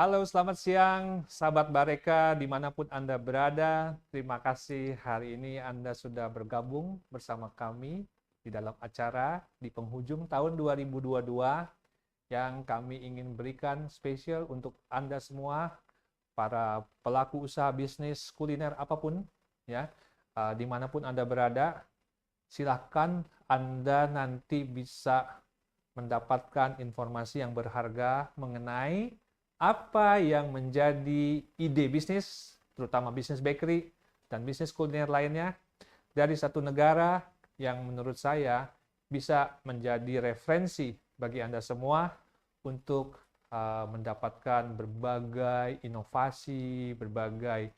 Halo, selamat siang, sahabat BARECA, dimanapun Anda berada. Terima kasih hari ini Anda sudah bergabung bersama kami di dalam acara di penghujung tahun 2022 yang kami ingin berikan spesial untuk Anda semua, para pelaku usaha bisnis kuliner apapun, ya, dimanapun Anda berada. Silahkan Anda nanti bisa mendapatkan informasi yang berharga mengenai apa yang menjadi ide bisnis, terutama bisnis bakery dan bisnis kuliner lainnya dari satu negara yang menurut saya bisa menjadi referensi bagi Anda semua untuk mendapatkan berbagai inovasi, berbagai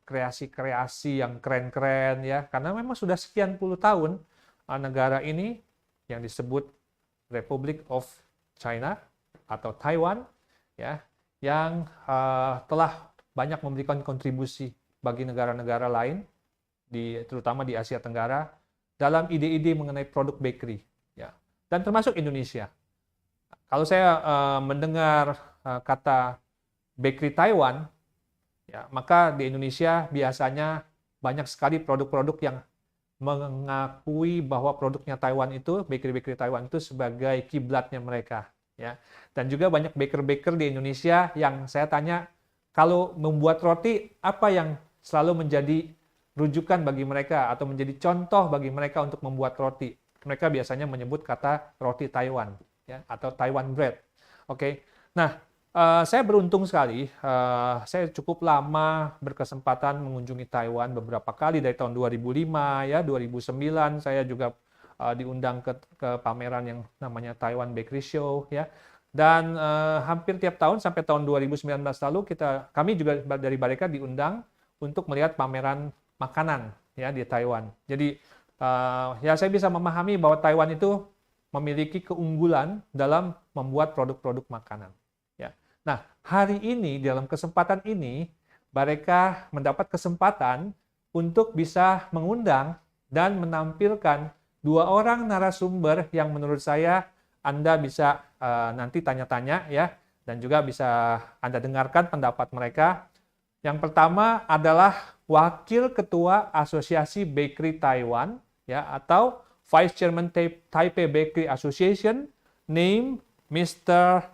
kreasi-kreasi yang keren-keren ya, karena memang sudah sekian puluh tahun negara ini yang disebut Republic of China atau Taiwan ya, yang telah banyak memberikan kontribusi bagi negara-negara lain, terutama di Asia Tenggara, dalam ide-ide mengenai produk bakery, ya, dan termasuk Indonesia. Kalau saya mendengar kata bakery Taiwan, ya, maka di Indonesia biasanya banyak sekali produk-produk yang mengakui bahwa produknya Taiwan itu, bakery-bakery Taiwan itu sebagai kiblatnya mereka. Ya. Dan juga banyak baker-baker di Indonesia yang saya tanya, kalau membuat roti, apa yang selalu menjadi rujukan bagi mereka atau menjadi contoh bagi mereka untuk membuat roti? Mereka biasanya menyebut kata roti Taiwan, ya, atau Taiwan bread. Oke. Nah, saya beruntung sekali, saya cukup lama berkesempatan mengunjungi Taiwan beberapa kali dari tahun 2005, ya, 2009 saya juga diundang ke pameran yang namanya Taiwan Bakery Show, ya, dan hampir tiap tahun sampai tahun 2019 lalu kami juga dari BARECA diundang untuk melihat pameran makanan ya di Taiwan. Jadi ya saya bisa memahami bahwa Taiwan itu memiliki keunggulan dalam membuat produk-produk makanan. Ya. Nah, hari ini dalam kesempatan ini BARECA mendapat kesempatan untuk bisa mengundang dan menampilkan dua orang narasumber yang menurut saya Anda bisa nanti tanya-tanya ya, dan juga bisa Anda dengarkan pendapat mereka. Yang pertama adalah Wakil Ketua Asosiasi Bakery Taiwan ya, atau Vice Chairman Taipei Bakery Association, name Mr.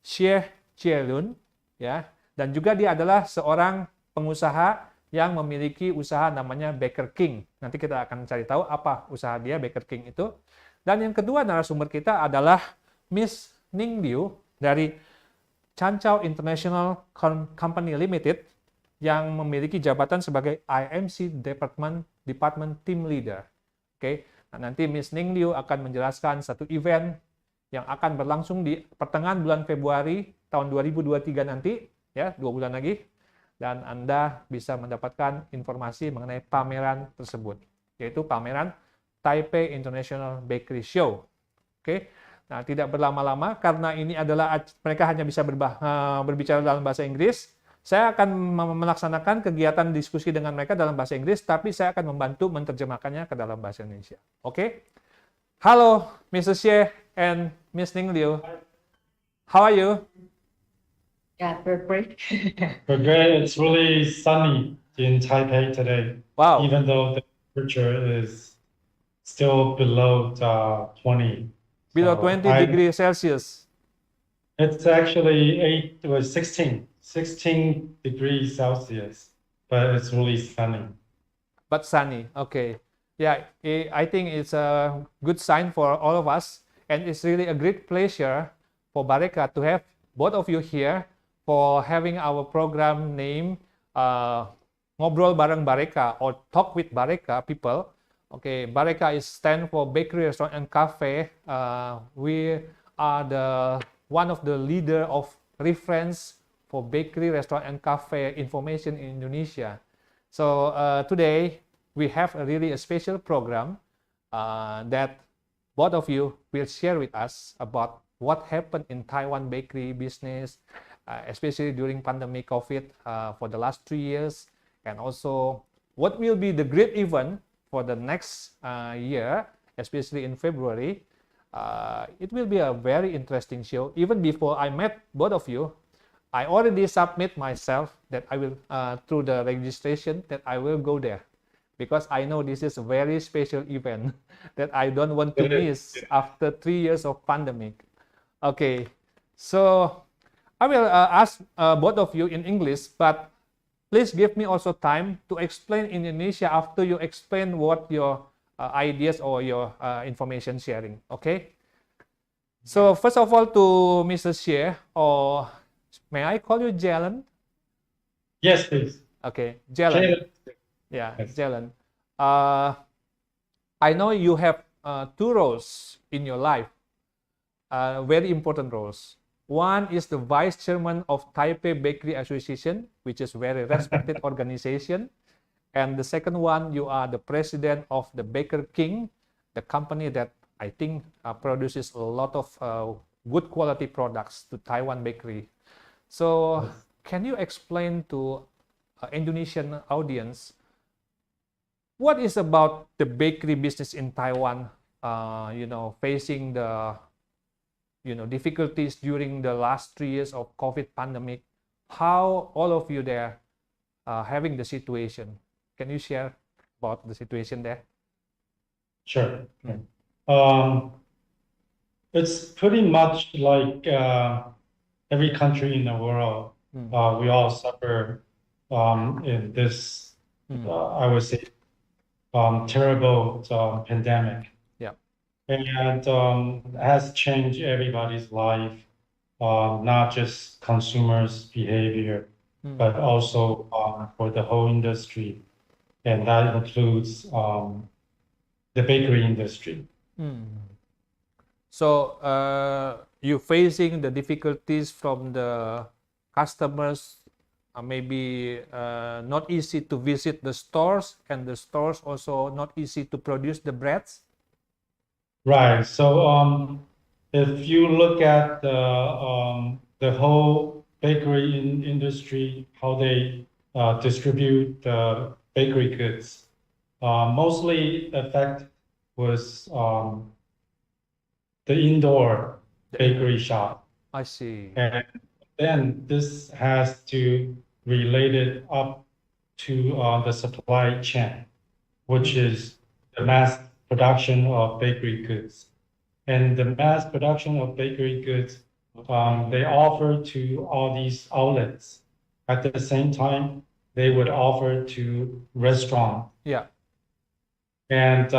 Xie Chielun ya, dan juga dia adalah seorang pengusaha yang memiliki usaha namanya Baker King. Nanti kita akan cari tahu apa usaha dia, Baker King itu. Dan yang kedua narasumber kita adalah Miss Ning Liu dari Changzhou International Company Limited yang memiliki jabatan sebagai IMC Department Team Leader. Oke, nah, nanti Miss Ning Liu akan menjelaskan satu event yang akan berlangsung di pertengahan bulan Februari tahun 2023 nanti, ya, 2 bulan lagi. Dan Anda bisa mendapatkan informasi mengenai pameran tersebut, yaitu pameran Taipei International Bakery Show. Oke, nah tidak berlama-lama karena ini adalah mereka hanya bisa berbicara dalam bahasa Inggris. Saya akan melaksanakan kegiatan diskusi dengan mereka dalam bahasa Inggris, tapi saya akan membantu menerjemahkannya ke dalam bahasa Indonesia. Oke? Halo, Mr. Xie and Miss Ning Liu. How are you? Yeah, we're great. We're great. It's really sunny in Taipei today. Wow. Even though the temperature is still below 20. Below 20 degrees Celsius. It's actually 16 degrees Celsius, but it's really sunny. But sunny, okay. Yeah, I think it's a good sign for all of us, and it's really a great pleasure for BARECA to have both of you here for having our program name Ngobrol Bareng BARECA or Talk with BARECA people. Okay, BARECA is stand for Bakery, Restaurant, and Cafe. We are one of the leader of reference for bakery, restaurant, and cafe information in Indonesia. So today we have a special program that both of you will share with us about what happened in Taiwan bakery business, especially during pandemic COVID for the last 3 years, and also what will be the great event for the next year, especially in February. It will be a very interesting show. Even before I met both of you, I already submit myself that I will through the registration that I will go there because I know this is a very special event that I don't want to miss after 3 years of pandemic. Okay, so I will ask both of you in English, but please give me also time to explain in Indonesia after you explain what your ideas or your information sharing. Okay. So first of all, to Mr. Xie, or may I call you Jalen? Yes, please. Okay, Jalen. Jalen. Yeah, Yes. Jalen. I know you have two roles in your life, very important roles. One is the vice chairman of Taipei Bakery Association, which is very respected organization. And the second one, you are the president of the Baker King, the company that I think produces a lot of good quality products to Taiwan bakery. So Yes. can you explain to Indonesian audience what is about the bakery business in Taiwan, facing the difficulties during the last 3 years of COVID pandemic, how all of you there having the situation? Can you share about the situation there? Sure. It's pretty much like every country in the world. We all suffer in this, I would say, terrible pandemic. Yeah. And has changed everybody's life, not just consumers' behavior, but also for the whole industry. And that includes the bakery industry. So you facing the difficulties from the customers, maybe not easy to visit the stores, and the stores also not easy to produce the breads. Right. So if you look at the whole bakery industry, how they distribute the bakery goods, mostly effect was the indoor bakery shop. I see. And then this has to relate it up to the supply chain, which is the mass production of bakery goods. And the mass production of bakery goods, they offer to all these outlets. At the same time, they would offer to restaurants. Yeah. And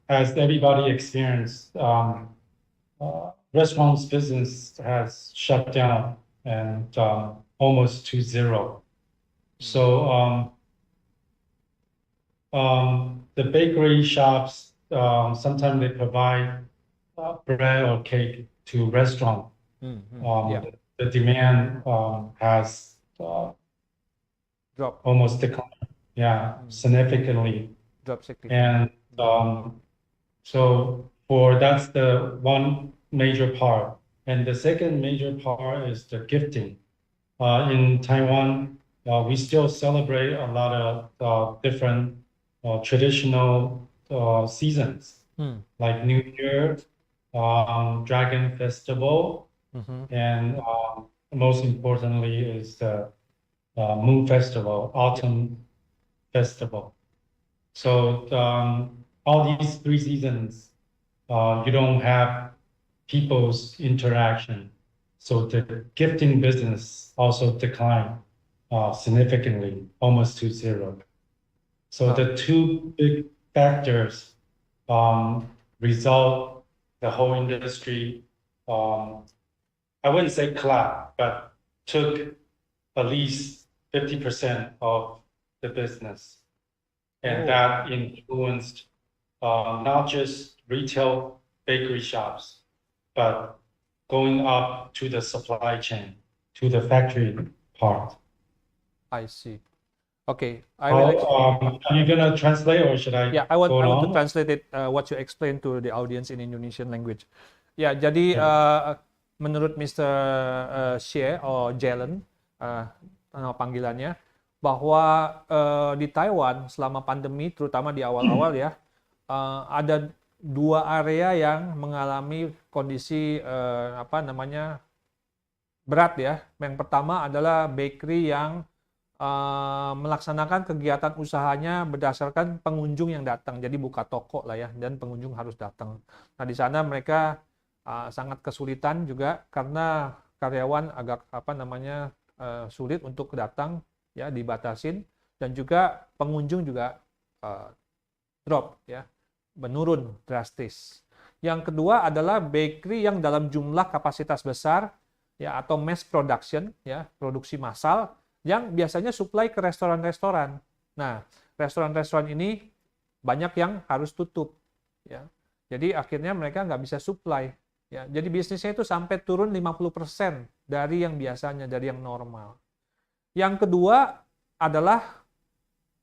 as everybody experienced, restaurants business has shut down and almost to zero. So the bakery shops, sometimes they provide bread or cake to restaurant. Yeah. The demand has Drop almost declined, significantly. significantly. And so that's the one major part. And the second major part is the gifting. In Taiwan, we still celebrate a lot of different traditional seasons, like New Year, Dragon Festival, and most importantly is the Moon Festival, Autumn Festival. So all these three seasons, you don't have people's interaction. So the gifting business also declined significantly, almost to zero. So the two big factors result the whole industry, I wouldn't say collapse, but took at least 50% of the business. And that influenced not just retail bakery shops, but going up to the supply chain, to the factory part. I see. Okay, I will. Are you gonna translate or should I? Yeah, I want to on? translate it what you explain to the audience in Indonesian language. Ya, jadi menurut Mr. Xie or Jalen, nama panggilannya, bahwa di Taiwan selama pandemi, terutama di awal-awal ya, ada dua area yang mengalami kondisi berat ya. Yang pertama adalah bakery yang melaksanakan kegiatan usahanya berdasarkan pengunjung yang datang. Jadi buka toko lah ya, dan pengunjung harus datang. Nah, di sana mereka sangat kesulitan juga karena karyawan agak sulit untuk datang ya, dibatasin, dan juga pengunjung juga drop ya, menurun drastis. Yang kedua adalah bakery yang dalam jumlah kapasitas besar ya, atau mass production ya, produksi massal, yang biasanya supply ke restoran-restoran. Nah, restoran-restoran ini banyak yang harus tutup ya. Jadi akhirnya mereka nggak bisa supply ya. Jadi bisnisnya itu sampai turun 50% dari yang biasanya, dari yang normal. Yang kedua adalah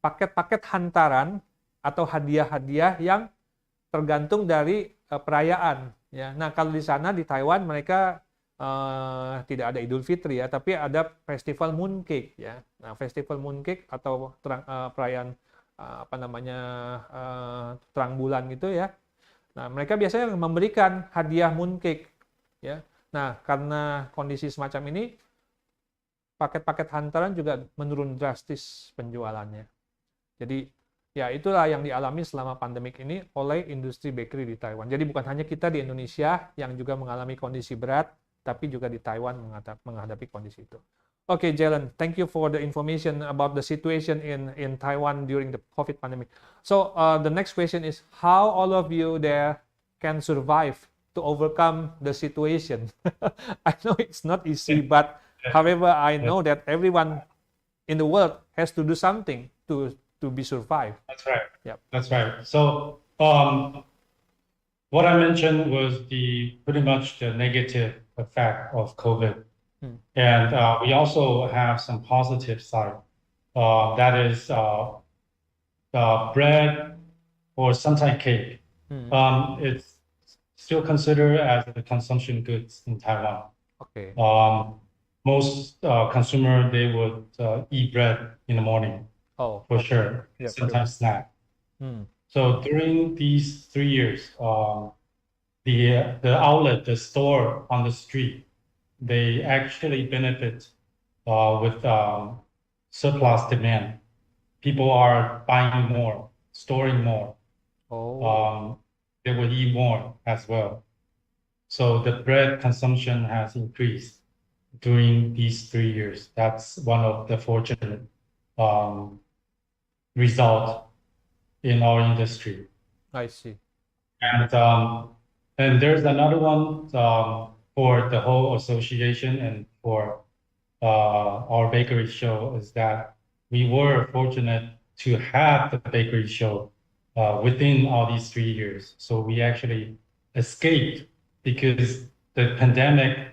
paket-paket hantaran atau hadiah-hadiah yang tergantung dari perayaan ya. Nah, kalau di sana di Taiwan mereka tidak ada Idul Fitri ya, tapi ada festival mooncake ya. Nah, festival mooncake atau perayaan terang bulan gitu ya. Nah, mereka biasanya memberikan hadiah mooncake ya. Nah, karena kondisi semacam ini, paket-paket hantaran juga menurun drastis penjualannya. Jadi ya, itulah yang dialami selama pandemik ini oleh industri bakery di Taiwan. Jadi bukan hanya kita di Indonesia yang juga mengalami kondisi berat, tapi juga di Taiwan menghadapi kondisi itu. Okay, Jalen, thank you for the information about the situation in Taiwan during the COVID pandemic. So the next question is, how all of you there can survive to overcome the situation? I know it's not easy, but however, I know that everyone in the world has to do something to be survived. That's right. Yep. That's right. So what I mentioned was pretty much the negative effect of COVID. And we also have some positive side. That is bread or sometimes cake. It's still considered as the consumption goods in Taiwan. Okay. Most consumer, they would eat bread in the morning. Oh, for sure. Yeah, Sometimes snack. So during these 3 years, the outlet, the store on the street, they actually benefit with surplus demand. People are buying more, storing more. They will eat more as well. So the bread consumption has increased during these 3 years. That's one of the fortunate result in our industry. I see. And there's another one for the whole association and for our bakery show, is that we were fortunate to have the bakery show within all these 3 years. So we actually escaped because the pandemic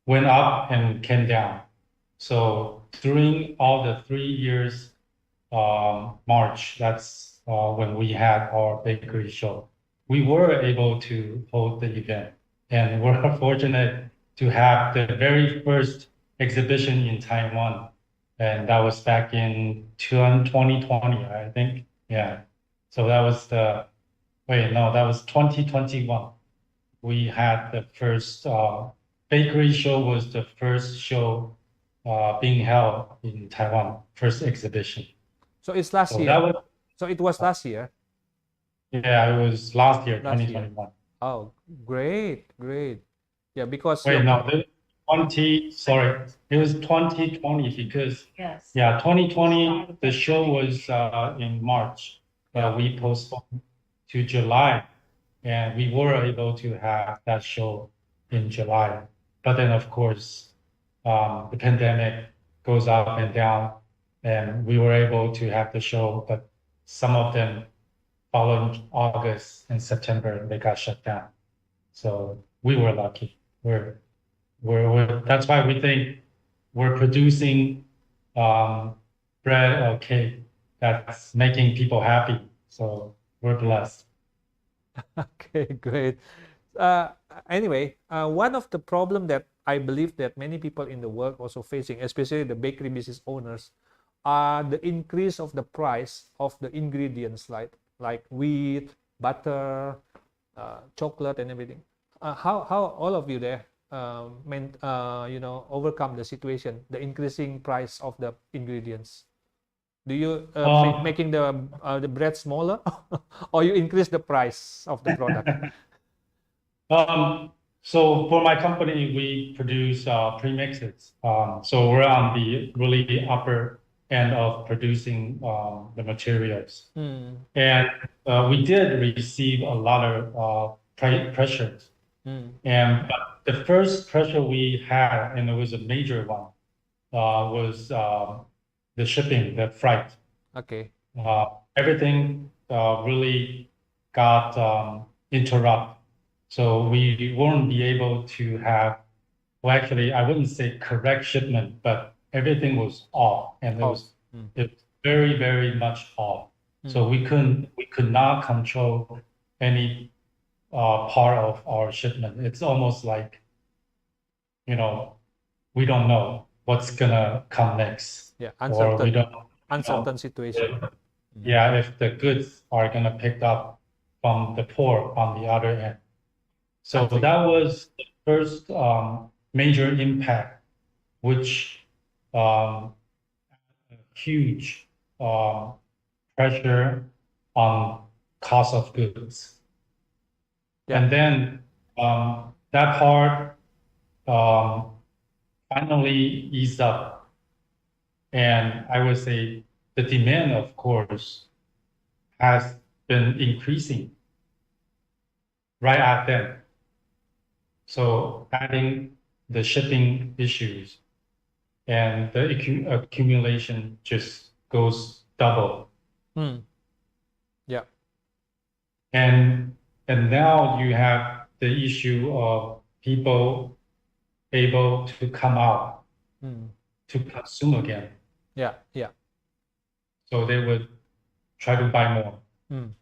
went up and came down. So during all the 3 years, March, that's when we had our bakery show, we were able to hold the event, and we're fortunate to have the very first exhibition in Taiwan, and that was back in 2020, I think. Yeah. So that was that was 2021. We had the first bakery show, was the first show being held in Taiwan, first exhibition. So it's last year. So it was last year. Yeah, it was last year, Last year. 2021. Oh, great. Yeah, because It was 2020 because Yes. 2020 the show was in March. We postponed to July, and we were able to have that show in July. But then, of course, the pandemic goes up and down, and we were able to have the show, but some of them following August and September, they got shut down. So we were lucky. That's why we think we're producing bread or cake that's making people happy. So we're blessed. Okay, great. Anyway, one of the problem that I believe that many people in the world also facing, especially the bakery business owners, are the increase of the price of the ingredients like wheat, butter, chocolate, and everything. How all of you there overcome the situation, the increasing price of the ingredients? Do you making the bread smaller, or you increase the price of the product? So for my company, we produce premixes. So we're on the really upper end of producing the materials. And we did receive a lot of pressures. And but the first pressure we had, and it was a major one, was the shipping, the freight. Okay. Everything really got interrupted. So we won't be able to have, well, actually, I wouldn't say correct shipment, but everything was off, and it was very, very much off. So we could not control any part of our shipment. It's almost like, we don't know what's gonna come next. Yeah, or we don't uncertain situation. Yeah, if the goods are gonna pick up from the port on the other end. So that was the first major impact, which huge pressure on cost of goods. Yeah. And then that part finally eased up. And I would say the demand, of course, has been increasing right at then. So adding the shipping issues and the accumulation just goes double. Yeah. And now you have the issue of people able to come out to consume again. Yeah. Yeah. So they would try to buy more.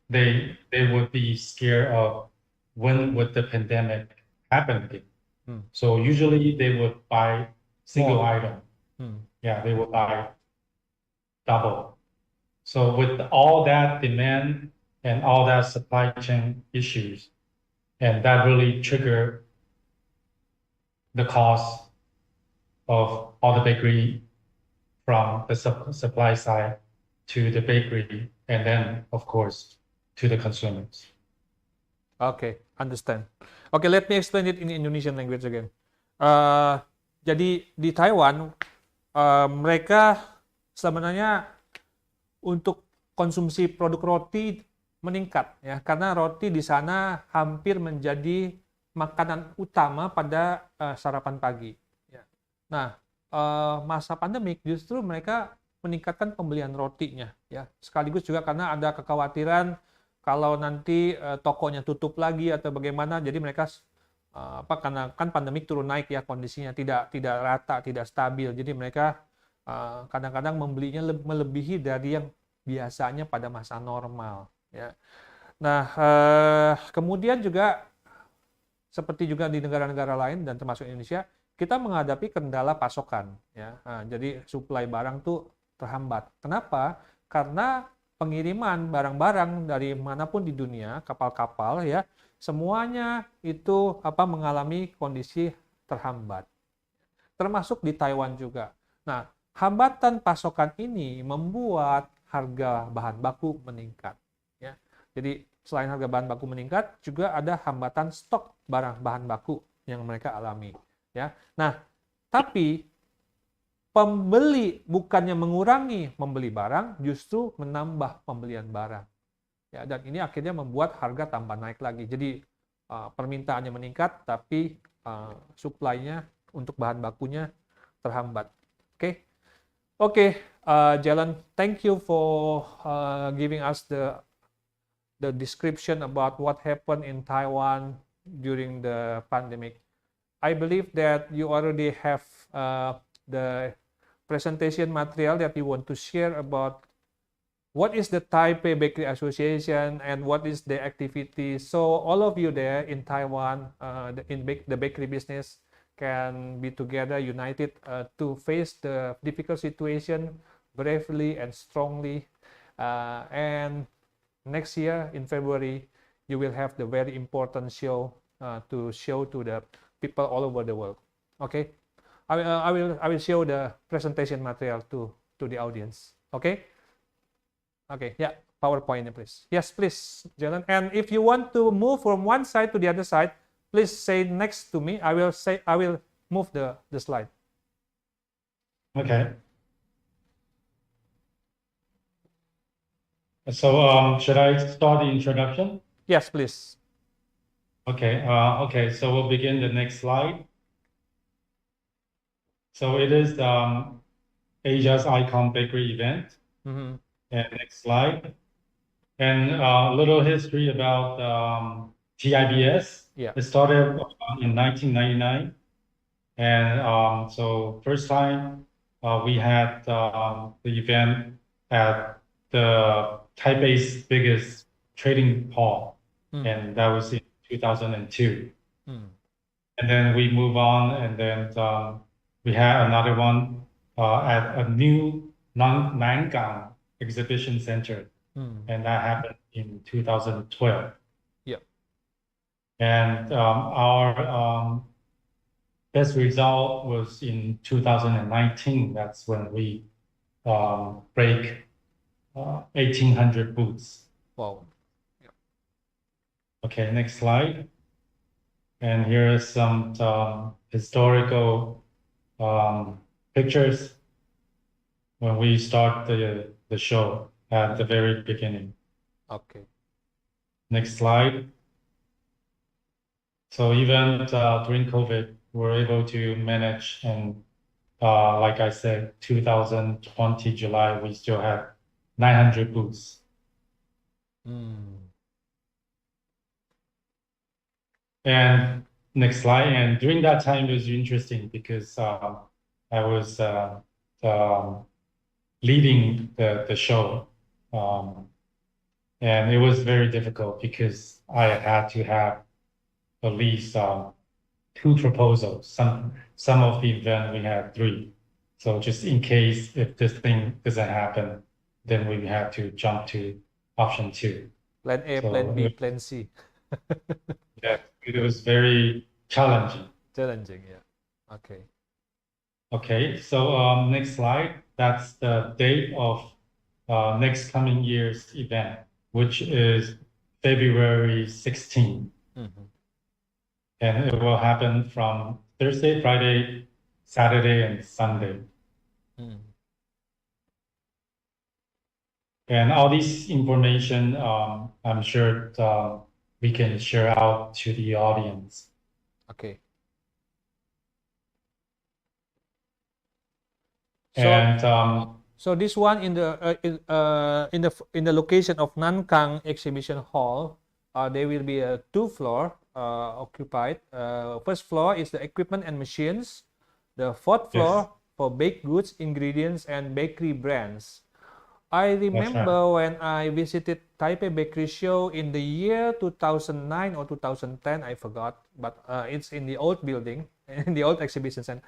They would be scared of when would the pandemic happen again. So usually they would buy single item. Yeah, they would buy double. So with all that demand and all that supply chain issues, and that really triggered the cost of all the bakery from the supply side to the bakery, and then of course to the consumers. Okay, understand. Okay, let me explain it in Indonesian language again. Jadi di Taiwan mereka sebenarnya untuk konsumsi produk roti meningkat ya, karena roti di sana hampir menjadi makanan utama pada sarapan pagi. Ya. Nah, masa pandemik justru mereka meningkatkan pembelian rotinya ya, sekaligus juga karena ada kekhawatiran kalau nanti tokonya tutup lagi atau bagaimana, jadi mereka karena kan pandemik turun naik ya, kondisinya tidak rata, tidak stabil, jadi mereka kadang-kadang membelinya melebihi dari yang biasanya pada masa normal ya. Nah, kemudian juga seperti juga di negara-negara lain dan termasuk Indonesia, kita menghadapi kendala pasokan ya. Jadi suplai barang tuh terhambat. Kenapa? Karena pengiriman barang-barang dari manapun di dunia, kapal-kapal ya, semuanya itu mengalami kondisi terhambat. Termasuk di Taiwan juga. Nah, hambatan pasokan ini membuat harga bahan baku meningkat ya. Jadi selain harga bahan baku meningkat, juga ada hambatan stok bahan baku yang mereka alami ya. Nah, tapi pembeli bukannya mengurangi membeli barang, justru menambah pembelian barang. Ya, dan ini akhirnya membuat harga tambah naik lagi. Jadi permintaannya meningkat, tapi supply-nya untuk bahan bakunya terhambat. Oke, Jalan, thank you for giving us the description about what happened in Taiwan during the pandemic. I believe that you already have the presentation material that you want to share about what is the Taipei Bakery Association and what is the activity. So all of you there in Taiwan, in the bakery business, can be together, united to face the difficult situation bravely and strongly. And next year in February, you will have the very important show to show to the people all over the world. Okay, I will show the presentation material to the audience. Okay. Okay. Yeah. PowerPoint, please. Yes, please, Jalen. And if you want to move from one side to the other side, please say next to me. I will move the slide. Okay. So should I start the introduction? Yes, please. Okay. Okay. So we'll begin the next slide. So it is Asia's Icon Bakery event. Mm-hmm. And next slide. And a little history about TIBS. Yeah. It started in 1999. And so first time we had the event at the Taipei's biggest trading hall. And that was in 2002. And then we move on, and then we had another one at a new Nangang exhibition center. And that happened in 2012. Yep. And our best result was in 2019. That's when we break 1,800 booths. Wow. Yep. Okay, next slide. And here are some historical pictures when we start the show at the very beginning. Okay. Next slide. So even during COVID, we're able to manage, and like I said, 2020 July, we still have 900 booths. And next slide. And during that time, it was interesting because I was leading the show. And it was very difficult because I had to have at least 2 proposals. Some of the event we had 3. So just in case if this thing doesn't happen, then we have to jump to option 2. Plan A, So plan B, plan C. yeah, it was very challenging. Challenging, yeah. Okay. Okay, so next slide. That's the date of next coming year's event, which is February 16. And it will happen from Thursday, Friday, Saturday, and Sunday. And all this information, I'm sure we can share out to the audience. Okay. And so this one in the location of Nankang Exhibition Hall, there will be a 2 floor occupied. First floor is the equipment and machines. The 4th floor for baked goods, ingredients, and bakery brands. I remember when I visited Taipei Bakery Show in the year 2009 or 2010, I forgot, but it's in the old building, in the old exhibition center.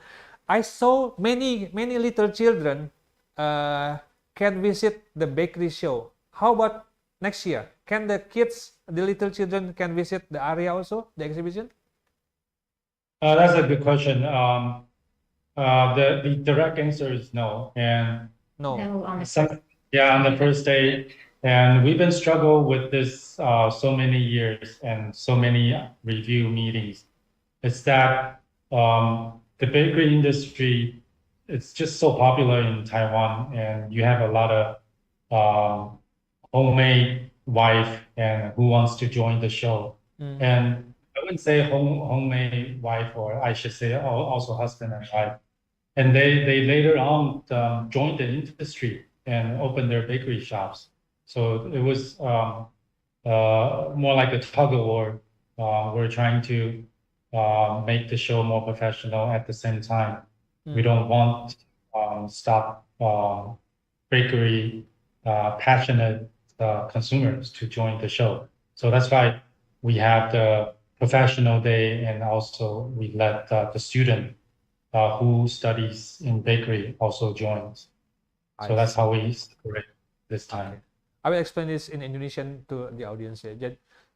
I saw many little children can visit the bakery show. How about next year? Can the kids, the little children, can visit the area also, the exhibition? That's a good question. The direct answer is no. And No. No, on the on the first day. And we've been struggling with this so many years and so many review meetings. It's that the bakery industry, it's just so popular in Taiwan, and you have a lot of homemade wife and who wants to join the show. And I wouldn't say homemade wife, or I should say also husband and wife. And they later on joined the industry and opened their bakery shops. So it was more like a tug of war. We're trying to make the show more professional at the same time. We don't want to stop bakery passionate consumers to join the show. So that's why we have the professional day, and also we let the student who studies in bakery also joins. So that's how we separate this time. I will explain this in Indonesian to the audience ya.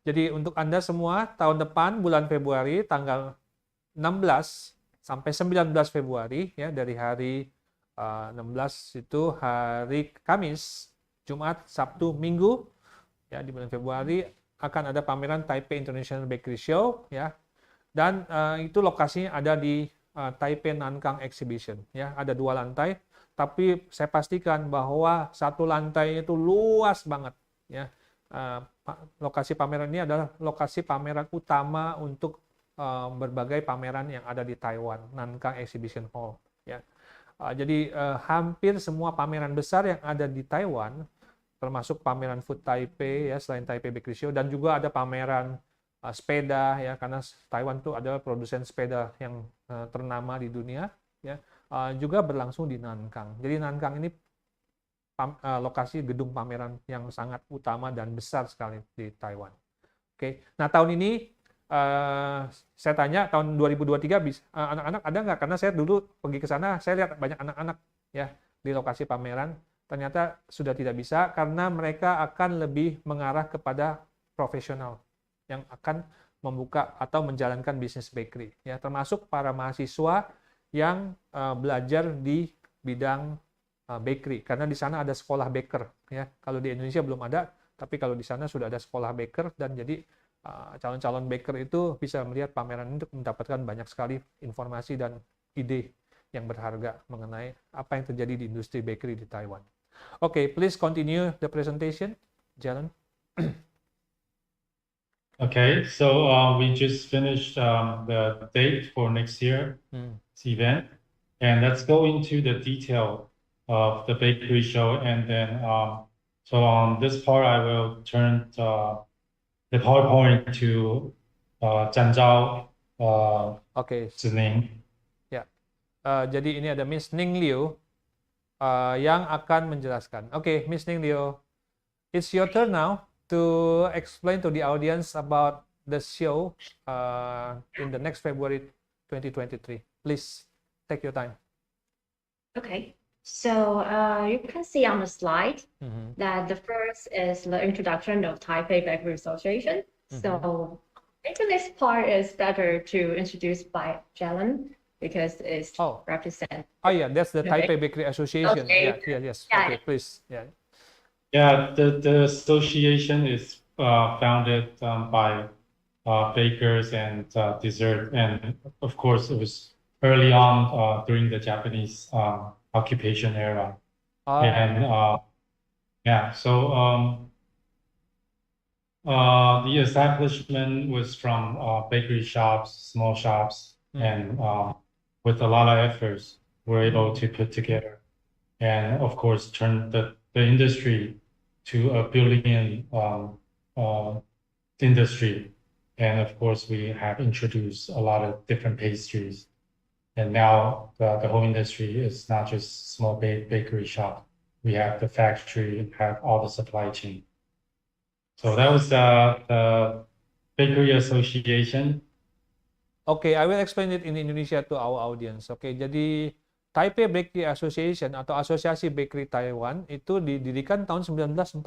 Jadi untuk Anda semua, tahun depan bulan Februari tanggal 16 sampai 19 Februari ya, dari hari 16 itu hari Kamis, Jumat, Sabtu, Minggu ya, di bulan Februari akan ada pameran Taipei International Bakery Show ya. Dan itu lokasinya ada di Taipei Nankang Exhibition ya, ada 2 lantai, tapi saya pastikan bahwa satu lantai itu luas banget ya. Lokasi pameran ini adalah lokasi pameran utama untuk berbagai pameran yang ada di Taiwan, Nankang Exhibition Hall ya. Jadi hampir semua pameran besar yang ada di Taiwan, termasuk pameran Food Taipei ya, selain Taipei Bakery Show, dan juga ada pameran sepeda ya, karena Taiwan itu adalah produsen sepeda yang ternama di dunia ya, juga berlangsung di Nankang. Jadi Nankang ini lokasi gedung pameran yang sangat utama dan besar sekali di Taiwan. Oke, nah tahun ini saya tanya tahun 2023 anak-anak ada nggak? Karena saya dulu pergi ke sana, saya lihat banyak anak-anak ya di lokasi pameran. Ternyata sudah tidak bisa karena mereka akan lebih mengarah kepada profesional yang akan membuka atau menjalankan bisnis bakery ya, termasuk para mahasiswa yang belajar di bidang bakery, karena di sana ada sekolah baker ya. Kalau di Indonesia belum ada, tapi kalau di sana sudah ada sekolah baker, dan jadi calon-calon baker itu bisa melihat pameran ini untuk mendapatkan banyak sekali informasi dan ide yang berharga mengenai apa yang terjadi di industri bakery di Taiwan. Okay, please continue the presentation, Jalan. Okay, so we just finished the date for next year's event, and let's go into the detail of the bakery show, and then so on this part I will turn the PowerPoint to Zhao Oke. Zining. Ya. Jadi ini ada Miss Ning Liu yang akan menjelaskan. Oke, Miss Ning Liu, it's your turn now to explain to the audience about the show in the next February 2023. Please take your time. Okay. So you can see on the slide that the first is the introduction of Taipei Bakery Association. So I think this part is better to introduce by Jalen because it's represent. Oh yeah, that's the Taipei Bakery Association. Okay. Yeah, yes. Yeah. Okay, please. Yeah. Yeah, the association is founded by bakers and dessert, and of course it was early on during the Japanese occupation era. And yeah, so the establishment was from bakery shops, small shops, and with a lot of efforts, we're able to put together and of course turn the industry to a billion industry. And of course, we have introduced a lot of different pastries. And now the whole industry is not just small bakery shop. We have the factory, have all the supply chain. So that was the Bakery Association. Okay, I will explain it in Indonesia to our audience. Okay, jadi Taipei Bakery Association atau Asosiasi Bakery Taiwan itu didirikan tahun 1946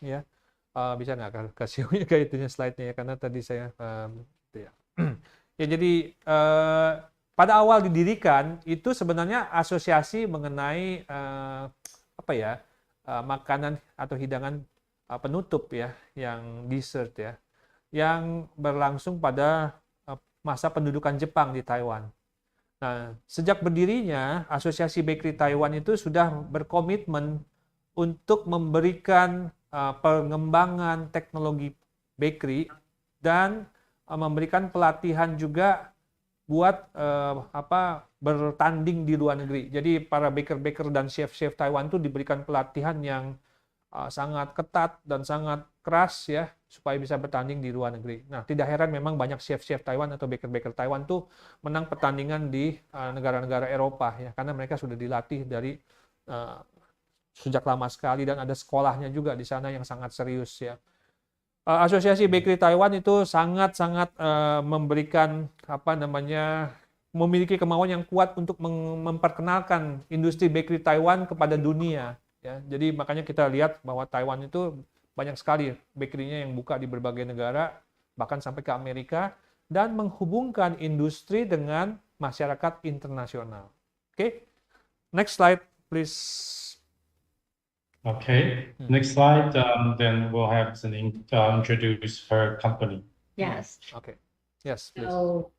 ya. Bisa nggak kasih kayak itunya slide-nya ya, karena tadi saya ya. Ya, jadi pada awal didirikan itu sebenarnya asosiasi mengenai makanan atau hidangan penutup ya, yang dessert ya, yang berlangsung pada masa pendudukan Jepang di Taiwan. Nah, sejak berdirinya, Asosiasi Bakery Taiwan itu sudah berkomitmen untuk memberikan pengembangan teknologi bakery dan memberikan pelatihan juga buat bertanding di luar negeri. Jadi para baker-baker dan chef-chef Taiwan itu diberikan pelatihan yang sangat ketat dan sangat keras ya, supaya bisa bertanding di luar negeri. Nah, tidak heran memang banyak chef-chef Taiwan atau baker-baker Taiwan tuh menang pertandingan di negara-negara Eropa ya, karena mereka sudah dilatih dari sejak lama sekali dan ada sekolahnya juga di sana yang sangat serius ya. Asosiasi Bakery Taiwan itu sangat-sangat memberikan memiliki kemauan yang kuat untuk memperkenalkan industri bakery Taiwan kepada dunia. Ya, jadi makanya kita lihat bahwa Taiwan itu banyak sekali bakery-nya yang buka di berbagai negara, bahkan sampai ke Amerika, dan menghubungkan industri dengan masyarakat internasional. Oke, next slide please. Okay, next slide. Then we'll have Celine introduce her company. Yes. Okay, yes, please. So,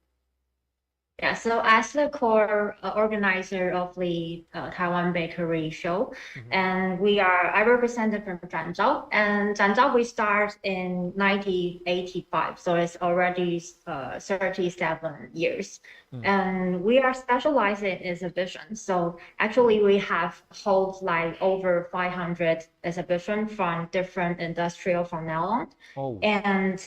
yeah, so as the core organizer of the Taiwan Bakery Show, and I represented from Zhanzhou, and Zhanzhou we start in 1985, so it's already 37 years. And we are specialized in exhibitions, so actually we have hold like over 500 exhibitions from different industrial from now on. Oh. And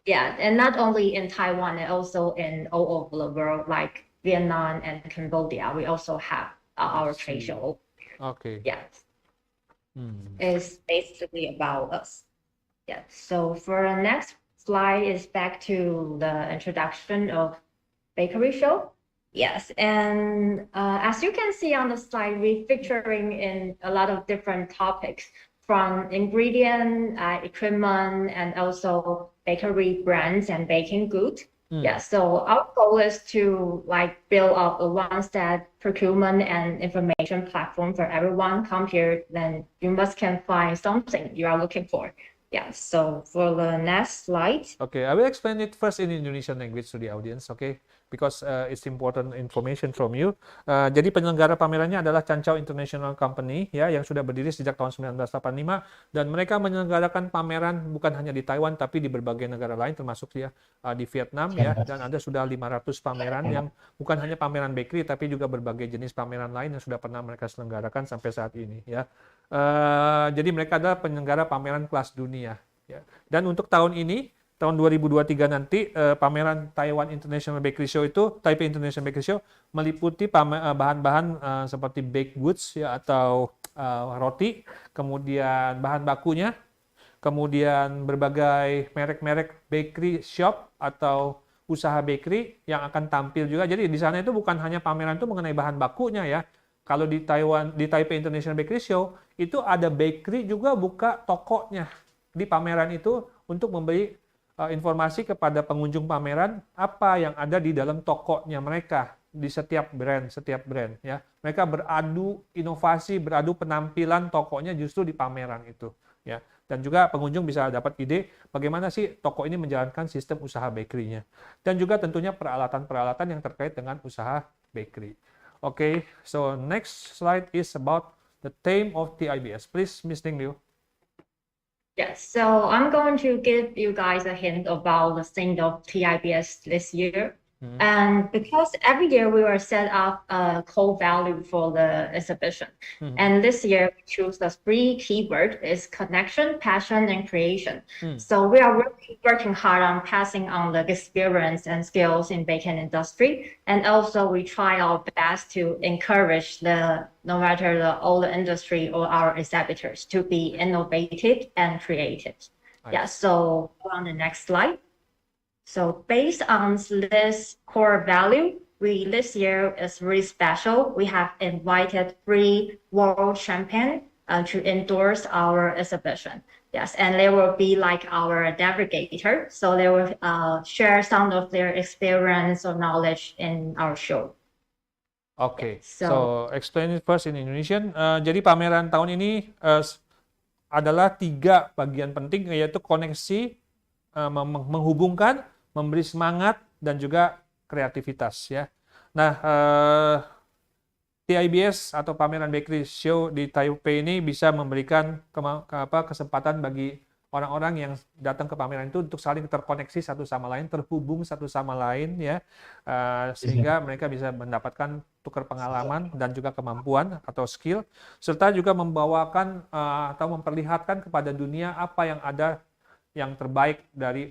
yeah, and not only in Taiwan, and also in all over the world, like Vietnam and Cambodia. We also have our trade show. Okay. Yes. It's basically about us. Yeah. So for the next slide is back to the introduction of bakery show. Yes, and as you can see on the slide, we're featuring in a lot of different topics, from ingredient, equipment, and also bakery brands and baking goods. Yeah, so our goal is to like build up a one-stop procurement and information platform for everyone. Come here, then you can find something you are looking for. Yeah, so for the next slide. Okay, I will explain it first in Indonesian language to the audience, okay? Because it's important information from you. Jadi penyelenggara pamerannya adalah Zhanzhou International Company, ya, yang sudah berdiri sejak tahun 1985, dan mereka menyelenggarakan pameran bukan hanya di Taiwan tapi di berbagai negara lain, termasuk ya di Vietnam, ya, dan ada sudah 500 pameran yang bukan hanya pameran bakery tapi juga berbagai jenis pameran lain yang sudah pernah mereka selenggarakan sampai saat ini, ya. Jadi mereka adalah penyelenggara pameran kelas dunia, ya. Dan untuk tahun ini, tahun 2023 nanti, pameran Taiwan International Bakery Show itu, Taipei International Bakery Show, meliputi bahan-bahan seperti baked goods, ya, atau roti, kemudian bahan bakunya, kemudian berbagai merek-merek bakery shop atau usaha bakery yang akan tampil juga. Jadi di sana itu bukan hanya pameran itu mengenai bahan bakunya, ya. Kalau di Taipei International Bakery Show, itu ada bakery juga buka tokonya di pameran itu untuk memberi informasi kepada pengunjung pameran apa yang ada di dalam tokonya mereka di setiap brand, ya. Mereka beradu inovasi, beradu penampilan tokonya justru di pameran itu, ya. Dan juga pengunjung bisa dapat ide bagaimana sih toko ini menjalankan sistem usaha bakery-nya. Dan juga tentunya peralatan-peralatan yang terkait dengan usaha bakery. Okay, so next slide is about the theme of TIBS. Please, Ms. Ning Liu. Yes, so I'm going to give you guys a hint about the thing of TIBS this year. And because every year we will set up a core value for the exhibition. And this year we choose the 3 keywords is connection, passion, and creation. So we are really working hard on passing on the experience and skills in baking industry. And also we try our best to encourage no matter the old industry or our exhibitors to be innovative and creative. Yeah, so on the next slide. So based on this core value, this year is really special. We have invited 3 world champions to endorse our exhibition. Yes, and they will be like our navigator. So they will share some of their experience or knowledge in our show. Okay, so explain it first in Indonesian. Jadi pameran tahun ini adalah 3 bagian penting, yaitu koneksi, menghubungkan, memberi semangat, dan juga kreativitas, ya. Nah, TIBS atau Pameran Bakery Show di Taipei ini bisa memberikan kesempatan bagi orang-orang yang datang ke pameran itu untuk saling terkoneksi satu sama lain, terhubung satu sama lain, ya, sehingga mereka bisa mendapatkan tukar pengalaman dan juga kemampuan atau skill, serta juga membawakan atau memperlihatkan kepada dunia apa yang ada yang terbaik dari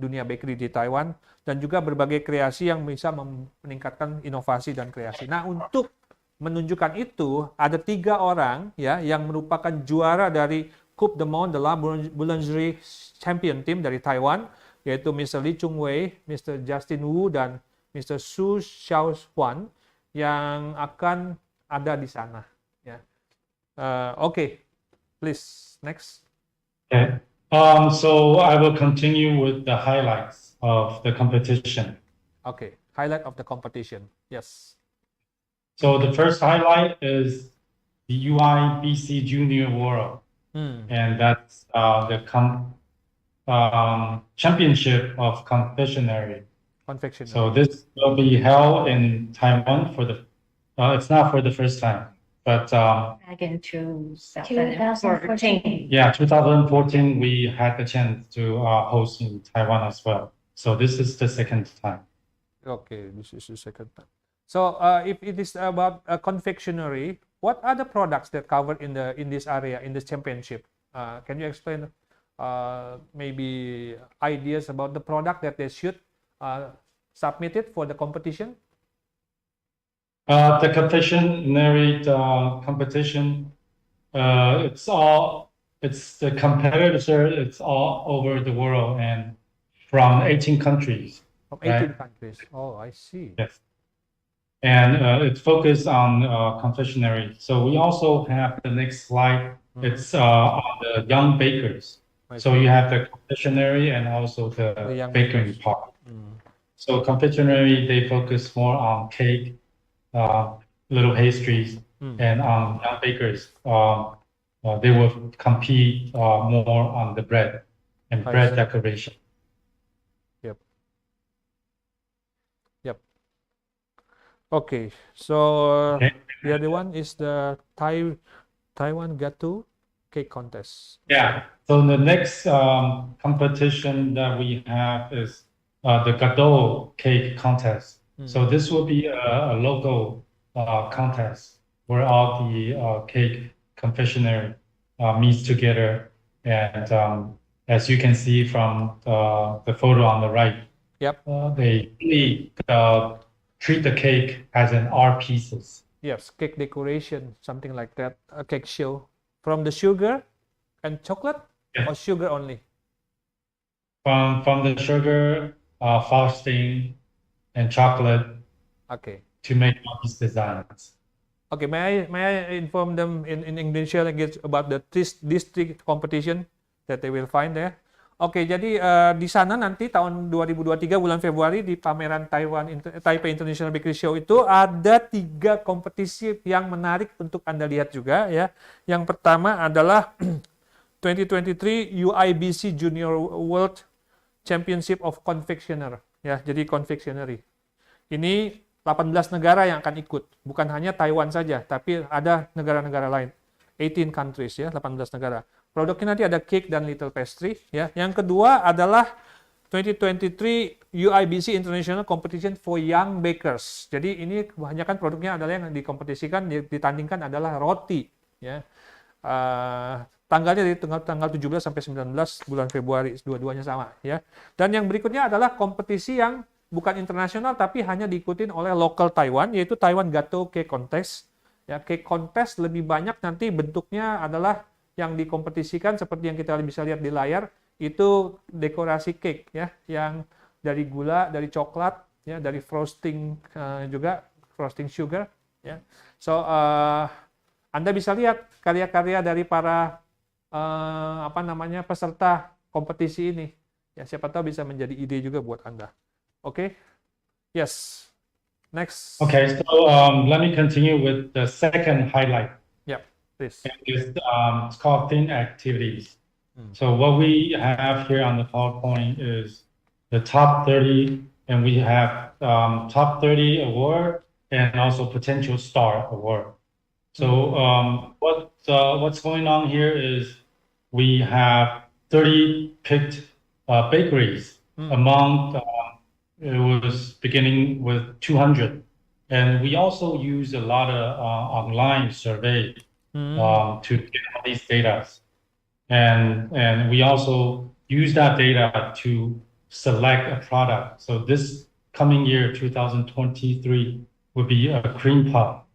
dunia bakery di Taiwan, dan juga berbagai kreasi yang bisa meningkatkan inovasi dan kreasi. Nah, untuk menunjukkan itu ada 3 orang, ya, yang merupakan juara dari Coupe de Monde de la Boulangerie Champion Team dari Taiwan, yaitu Mr. Lee Chung Wei, Mr. Justin Wu, dan Mr. Su Xiaohuan yang akan ada di sana. Ya. Okay, please next. Okay. So I will continue with the highlights. of the competition. Okay, highlight of the competition. Yes. So the first highlight is the UIBC Junior World, and that's the championship of confectionery. Confectionery. So this will be held in Taiwan for the. It's not for the first time, but Back in 2014. yeah, 2014 we had the chance to host in Taiwan as well. So this is the second time. Okay, this is the second time. So if it is about confectionery, what are the products that covered in this area in this championship? Can you explain maybe ideas about the product that they should submit it for the competition? The confectionery competition, it's the competitor. It's all over the world and from 18 countries. From 18 right? countries. Oh, I see. Yes. And it's focused on confectionery. So we also have the next slide. It's on the young bakers. So you have the confectionery and also the bakery part. So confectionery, they focus more on cake, little pastries, and on young bakers, they will compete more on the bread and bread decoration. Yep. Yep. Okay. So the other one is the Taiwan Gato Cake Contest. Yeah. So the next competition that we have is the Gâteau Cake Contest. So this will be a local contest where all the cake confectionery meets together. And as you can see from the photo on the right, they really treat the cake as an art pieces. Yes, cake decoration, something like that, a cake show. From the sugar and chocolate, or sugar only? From the sugar, frosting, and chocolate. Okay. To make all these designs. Okay, may I inform them in English about this district competition that they will find there? Oke, jadi di sana nanti tahun 2023 bulan Februari di pameran Taipei International Bakery Show itu ada 3 kompetisi yang menarik untuk Anda lihat juga ya. Yang pertama adalah 2023 UIBC Junior World Championship of Confectioner ya, jadi confectionery. Ini 18 negara yang akan ikut, bukan hanya Taiwan saja, tapi ada negara-negara lain. 18 countries ya, 18 negara. Produknya nanti ada cake dan little pastry ya. Yang kedua adalah 2023 UIBC International Competition for Young Bakers. Jadi ini kebanyakan produknya adalah yang dikompetisikan, ditandingkan adalah roti ya. Tanggalnya dari tanggal 17 sampai 19 bulan Februari, dua-duanya sama ya. Dan yang berikutnya adalah kompetisi yang bukan internasional tapi hanya diikutin oleh local Taiwan, yaitu Taiwan Gato Cake Contest. Ya, cake contest lebih banyak nanti bentuknya adalah yang dikompetisikan seperti yang kita bisa lihat di layar, itu dekorasi cake ya, yang dari gula, dari coklat ya, dari frosting juga frosting sugar ya. So Anda bisa lihat karya-karya dari para peserta kompetisi ini ya, siapa tahu bisa menjadi ide juga buat Anda. Okay? Yes. Next. Okay, so let me continue with the second highlight. Yeah, please. It's called Thin Activities. So what we have here on the PowerPoint is the top 30, and we have top 30 award and also potential star award. So what's going on here is we have 30 picked bakeries among. It was beginning with 200, and we also use a lot of online survey to get all these data, and we also use that data to select a product. So this coming year, 2023, will be a cream puff.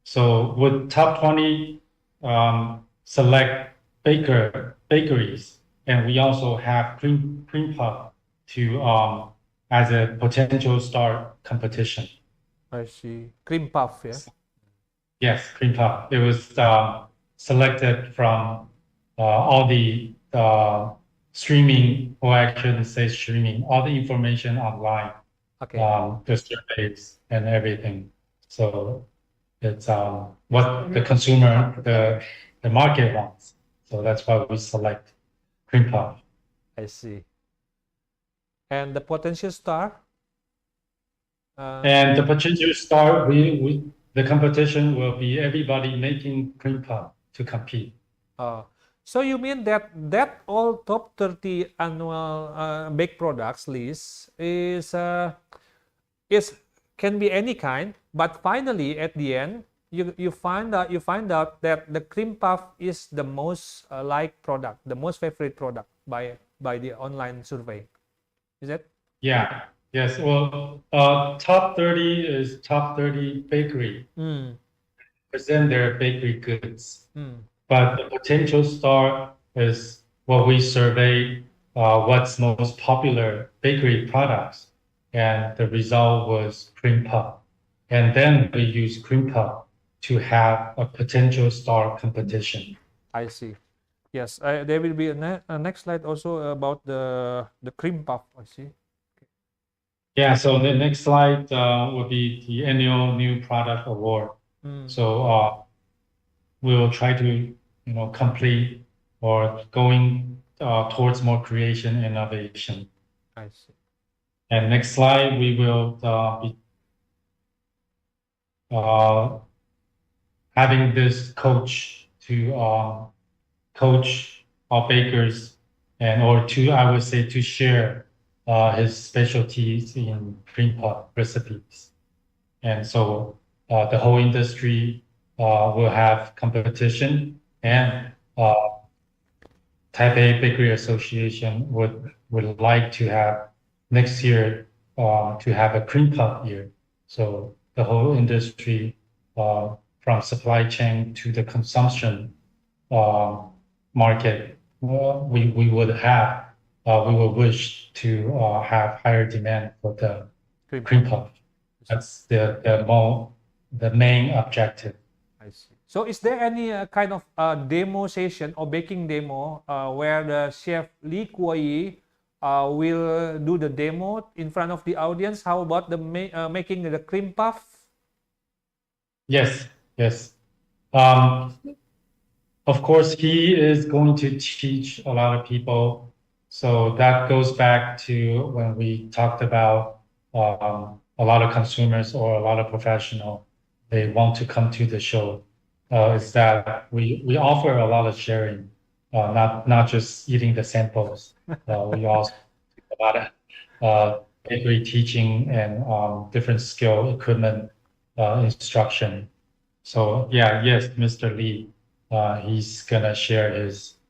So with top 20 select bakeries, and we also have cream puff to as a potential star competition. I see. Cream puff, yeah? Yes, cream puff. It was selected from all the streaming, or I shouldn't say streaming, all the information online, Okay. the surveys and everything. So it's what the consumer, the market wants. So that's why we select cream puff. I see. And the potential star? And the potential star, the competition will be everybody making cream puff to compete. So you mean that all top 30 annual baked products list is can be any kind, but finally at the end you find out that the cream puff is the most liked product, the most favorite product by the online survey. Is it? Yeah. Yes. Well, top 30 is top 30 bakery. Present their bakery goods. But the potential star is what we survey what's most popular bakery products. And the result was cream puff. And then we use cream puff to have a potential star competition. I see. Yes, there will be a next slide also about the cream puff. I see. Yeah, so the next slide will be the annual new product award. So we will try to complete or going towards more creation and innovation. I see. And next slide, we will be having this coach to coach our bakers I would say to share his specialties in cream puff recipes. And so the whole industry will have competition, and Taipei Bakery Association would like to have next year to have a cream puff year. So the whole industry, from supply chain to the consumption market, we would wish to have higher demand for the cream puff. That's the main objective. I see. So is there any kind of demo session or baking demo where the chef Lee Kuo-yi will do the demo in front of the audience? How about the making the cream puff? Yes. Of course, he is going to teach a lot of people. So that goes back to when we talked about a lot of consumers or a lot of professionals, they want to come to the show. Is that we offer a lot of sharing, not just eating the samples. We also do a lot of bakery teaching and different skill equipment instruction. So yes, Mr. Lee, he's gonna share his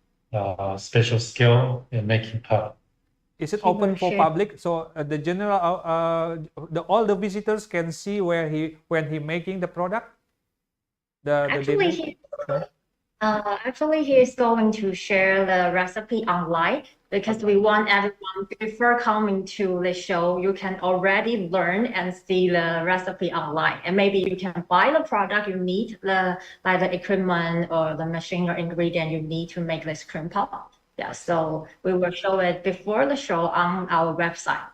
special skill in making puff. Is it open for public? So the general, all the visitors can see when he making the product. Actually, he is going to share the recipe online because we want everyone before coming to the show, you can already learn and see the recipe online, and maybe you can buy the product you need, the equipment or the machine or ingredient you need to make this cream puff. Yeah, so we will show it before the show on our website.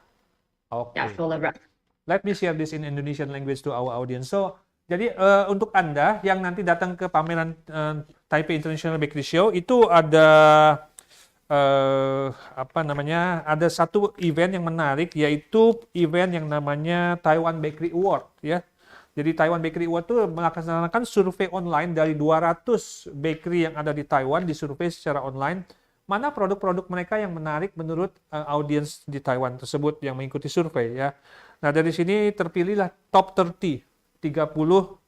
Okay. Yeah, for the recipe. Let me share this in Indonesian language to our audience. So, jadi untuk Anda yang nanti datang ke pameran Taipei International Bakery Show, itu ada ada satu event yang menarik, yaitu event yang namanya Taiwan Bakery Award, ya. Jadi Taiwan Bakery Award itu melaksanakan survei online dari 200 bakery yang ada di Taiwan, disurvei secara online. Mana produk-produk mereka yang menarik menurut audiens di Taiwan tersebut yang mengikuti survei, ya. Nah, dari sini terpilihlah top 30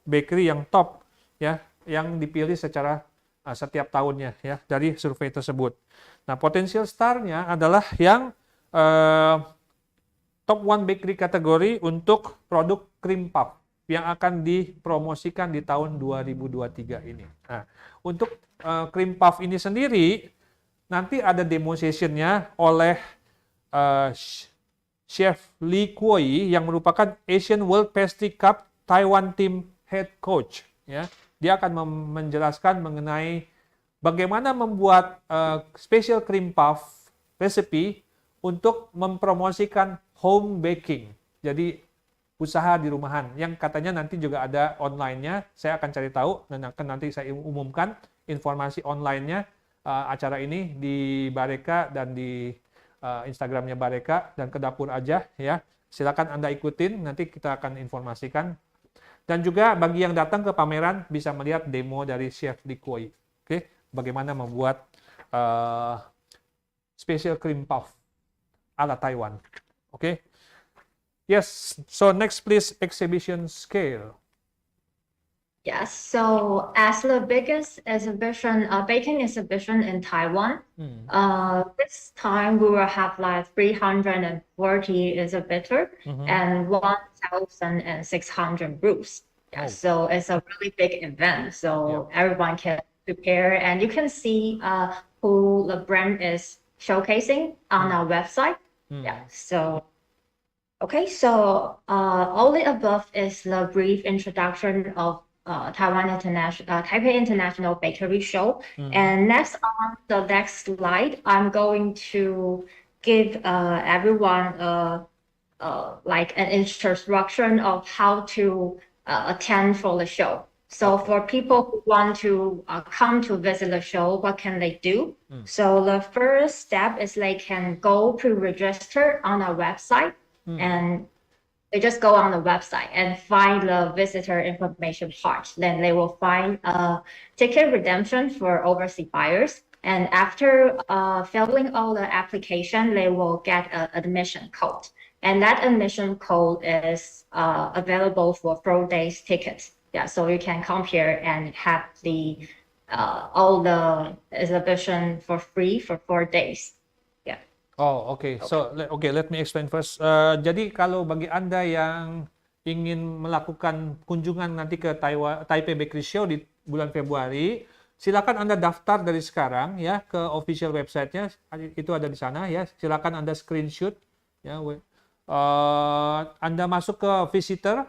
bakery yang top, ya, yang dipilih secara setiap tahunnya, ya, dari survei tersebut. Nah, potensial star-nya adalah yang top 1 bakery kategori untuk produk cream puff yang akan dipromosikan di tahun 2023 ini. Nah, untuk cream puff ini sendiri nanti ada demo session-nya oleh Chef Lee Kuo-yi yang merupakan Asian World Pastry Cup Taiwan Team Head Coach. Ya, dia akan menjelaskan mengenai bagaimana membuat special cream puff recipe untuk mempromosikan home baking. Jadi usaha di rumahan yang katanya nanti juga ada online-nya. Saya akan cari tahu dan akan nanti saya umumkan informasi online-nya acara ini di BARECA dan di Instagramnya BARECA dan ke dapur aja ya. Silakan Anda ikutin, nanti kita akan informasikan. Dan juga bagi yang datang ke pameran bisa melihat demo dari Chef Dikoi. Oke, bagaimana membuat special cream puff ala Taiwan. Oke. Yes, so next please, exhibition scale. Yes, so as the biggest exhibition, baking exhibition in Taiwan, this time we will have like 340 exhibitors and 1,600 booths. Yeah, so it's a really big event. So everyone can prepare, and you can see who the brand is showcasing on our website. Yeah, so. Okay, so all the above is the brief introduction of Taipei International Bakery Show. And next on the next slide, I'm going to give everyone like an instruction of how to attend for the show. So for people who want to come to visit the show, what can they do? So the first step is they can go pre-register on our website. And they just go on the website and find the visitor information part. Then they will find a ticket redemption for overseas buyers. And after filling all the application, they will get an admission code. And that admission code is available for 4 days tickets. Yeah, so you can come here and have the all the exhibition for free for 4 days. Oh, oke. So, let me explain first. Jadi kalau bagi Anda yang ingin melakukan kunjungan nanti ke Taipei Bakery Show di bulan Februari, silakan Anda daftar dari sekarang ya ke official website-nya. Itu ada di sana ya. Silakan Anda screenshot ya. Anda masuk ke visitor,